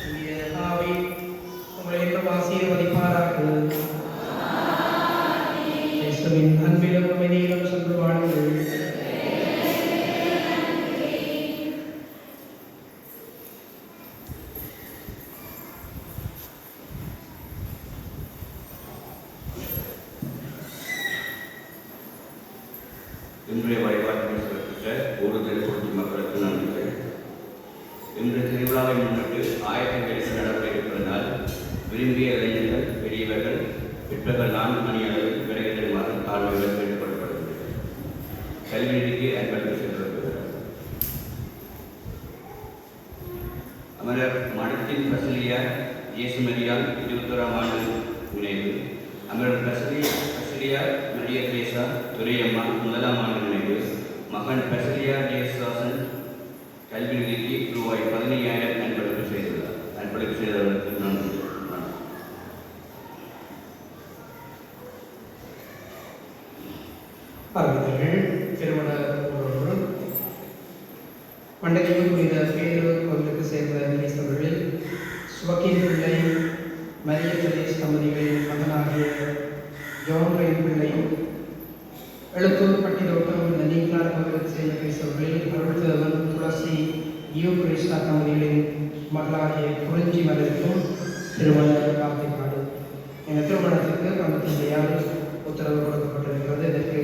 தூய ஆவி உங்களை என்றும் ஆசீர்வதிப்பாராக. கிறிஸ்துவின் அன்பிலும் அமைதியிலும் சென்று வாழுங்கள். இன்றைய வழிபாட்டில் சிறப்பித்த ஊர்தல் பொருத்தி மக்களுக்கு நன்றிகள். இன்று திருவிழாவை முன்னிட்டு ஆயத்தங்களுக்கு நடக்க இருப்பதனால் விரும்பிய இளைஞர்கள் பெரியவர்கள் பிற்பகல் 4 மணி அளவில் விலகி தருமாறு தாழ்வுகள் கேட்டுக்கொள்ளப்படுகிறது. கல்வி நிதிக்கு அன்பளிப்பு சென்றிருக்கிறார். அமரர் மடத்தின் பசிலியா இயேசுமரியால் 21ஆம் ஆண்டு நினைவு. அமரர் பசிலியா மரிய தேசா துரையம்மா 1ஆம் ஆண்டு நினைவு. மகன் பசிலியா ஜெயசாசன் கல்வி நிதிக்கு ரூபாய் 15,000 அன்பளிப்பு செய்துள்ளார். அன்பளிப்பு செய்தவர்களுக்கு நன்றி. பார்வையாளர்கள் திருமண மண்டலியும் புனித பேரு கோவிலுக்கு சேர்ந்த கிறிஸ்தவர்களில் சுவக்கீன் பிள்ளை மரிய தெரேஸ் தம்பதிகளின் மகனாகிய ஜோன்ரைன் பிள்ளையும் எழுத்தூர் பட்டிதோட்டம் இந்த நீக்லார் கோவிலுக்கு சேர்ந்த கிறிஸ்தவர்களில் அருள்தேவன் துளசி யூ கிருஷ்ணா தம்பதிகளின் மகளாகிய குறிஞ்சி மலருக்கும் திருமண காப்பிப்பாடு. எங்கள் திருமணத்திற்கு பங்கத்தின் உத்தரவு கொடுக்கப்பட்டிருக்கிறது. இதற்கு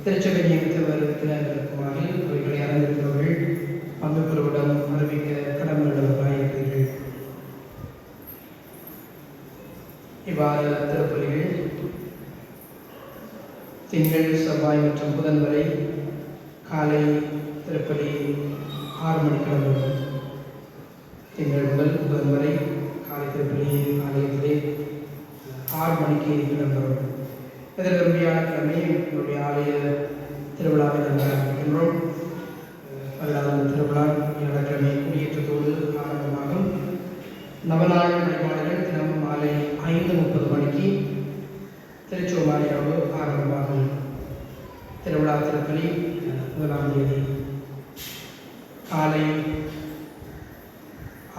திருச்சபை நியமித்தவர்களுக்குமாக அவைகளை அறிந்திருக்கிறவர்கள் பங்குக்குழுவிடம் அறிவிக்க கடமையுள்ளவர்களாக இருக்கிறீர்கள். இவ்வாறு திருப்பலிகள் திங்கள், செவ்வாய் மற்றும் புதன் வரை காலை திருப்பலி 6 மணிக்கு இடம்பெறும். திங்கள் முதல் புதன் வரை காலை திருப்பலி ஆலயத்திலே 6 மணிக்கு இடம்பெறும். இதற்கு வியாழக்கிழமை எங்களுடைய ஆலய திருவிழாவை நாங்கள் ஆரம்பிக்கின்றோம். பதினாறாம் திருவிழா வியாழக்கிழமை குடியேற்றத்தோடு ஆரம்பமாகும். நவநாள் வழிபாடுகள் தினம் மாலை 5:30 மணிக்கு திருச்சோமாரியோடு ஆரம்பமாகும். திருவிழா திருப்பலி 1ஆம் தேதி காலை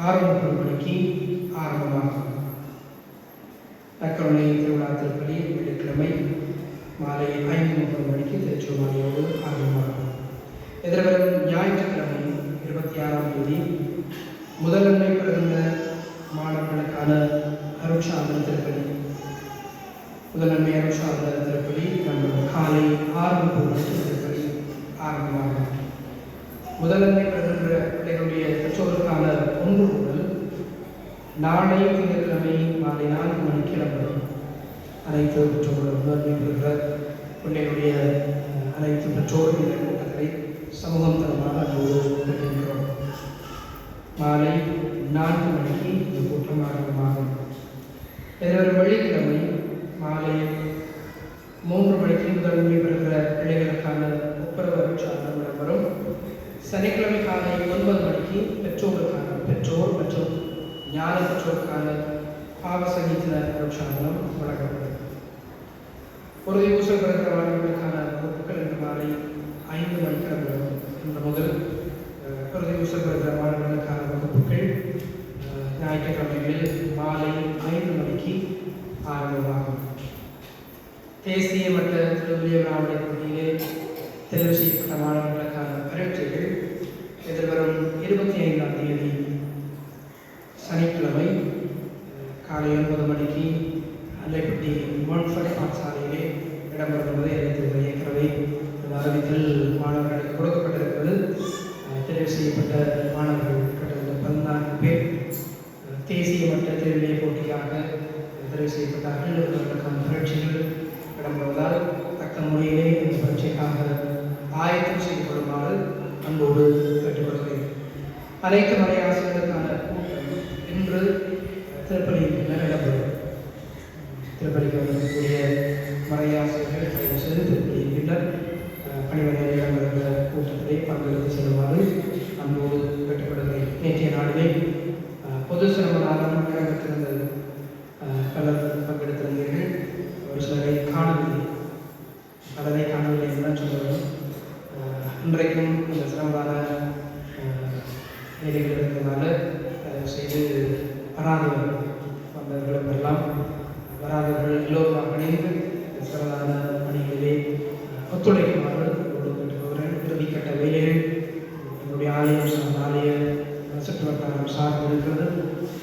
6:30 மணிக்கு ஆரம்பமாகும். நற்கருணை திருவிழா திருப்பலி வெள்ளிக்கிழமை மாலை 5:30 மணிக்கு திருச்சோமாரியோடு ஆரம்பமாகும். எதிர்வரும் ஞாயிற்றுக்கிழமை 26ஆம் தேதி முதலன்மை பிறந்த மாணவர்களுக்கான அருட்சாதன திருப்பலி, முதலன்மை அருட்சாதன திருப்பலி காலை 6:30 மணிக்கு திருப்பலி ஆரம்பமாகும். முதலன்மை பிறந்த பிள்ளைகளுடைய பெற்றோருக்கான ஒன்று முதல் நாளை திங்கட்கிழமை மாலை 4 மணிக்கு இடம்பெறும். அனைத்து பெற்றோர்கள் முதன்மை பெறுகிற பிள்ளைகளுடைய அனைத்து பெற்றோர் இந்த கூட்டத்தை சமூகம் தரமாக பெற்றிருக்கிறோம். மாலை 4 மணிக்கு இந்த கூட்டம் ஆரம்பமாகும். எதிர்வரும் வெள்ளிக்கிழமை மாலை 3 மணிக்கு முதன்மை பெறுகிற பிள்ளைகளுக்கான ஒப்புரவு அருட்சாதனம் இடம்பெறும். சனிக்கிழமை காலை 9 மணிக்கு பெற்றோர் மற்றும் ஞான பெற்றோருக்கான பாவசங்கீத அருட்சாதனம் வழங்கப்படும். உறுதி ஊசல் பிறந்த மாணவர்களுக்கான வகுப்புகள் இன்று மாலை 5 மணிக்கு இடம்பெறும். இன்று முதல் உறுதி ஊசல் பிறந்த மாணவர்களுக்கான வகுப்புகள் ஞாயிற்றுக்கிழமைகளில் மாலை 5 மணிக்கு ஆரம்பமாகும். தேசிய மட்ட திருவிழிய விழாவுடைய போட்டியிலே தெரிவு செய்யப்பட்ட மாணவர்களுக்கான பரீட்சைகள் எதிர்வரும் 25ஆம் தேதி சனிக்கிழமை காலை 9 மணிக்கு அல்லைப்பட்டி மோன்ஃபர்ட் பாடசாலையிலே இடம்பெறும் என்பதை அறிவித்தது. ஏற்கனவே இந்த அறிவித்தல் மாணவர்களுக்கு கொடுக்கப்பட்டிருக்கிறது. தெரிவு செய்யப்பட்ட மாணவர்கள் கிட்டத்தட்ட 14 பேர் தேசிய மட்ட திருவிழை போட்டியாக தெரிவு செய்யப்பட்டார்கள். இவர்களுக்கான பரீட்சைகள் இடம்பெறுவதால் தக்க முறையிலே இந்த பரீட்சைக்காக ஆயத்தம் செய்யப்படுமாறு அன்போடு கேட்டுக்கொள்கிறேன். அனைத்து மறை ஆசிரியர்களுக்கான கூட்டம் இன்று திருப்பதியில் இடம்பெறும். திருப்பதிக்கு வந்திருக்கக்கூடிய மறையாசிரியர்கள் தயவு செய்து திருப்பதியின் பின்னர் பணிவரையில் இடம்பெறுகிற கூட்டத்திலே பங்கெடுத்து செல்லுமாறு அன்போடு கேட்டுக்கொள்கிறேன். நேற்றைய நாளிலே பொது சிரமநாதம் இடம்பெற்றிருந்தது. பலர் பங்கெடுத்திருந்தீர்கள். ஒரு சிலரை காணவில்லை, பலரை காணவில்லை என்றுதான் சொல்லுவோம். இன்றைக்கும் இந்த சிரமதான வேலைகள் இருக்கிறதுனால செய்து வராதவர்கள் வந்தவர்களும் எல்லாம் வராதவர்கள் எல்லோரும் இணைந்து சிரமதான பணிகளிலே ஒத்துழைக்குமாறு கேட்டுக்கொள்கிறேன். இறுதிக்கட்ட வேலைகள் என்னுடைய ஆலயம் ஆலய சுற்றுவட்டாரம் சார்ந்து இருக்கிறது.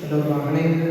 எல்லோரும் இணைந்து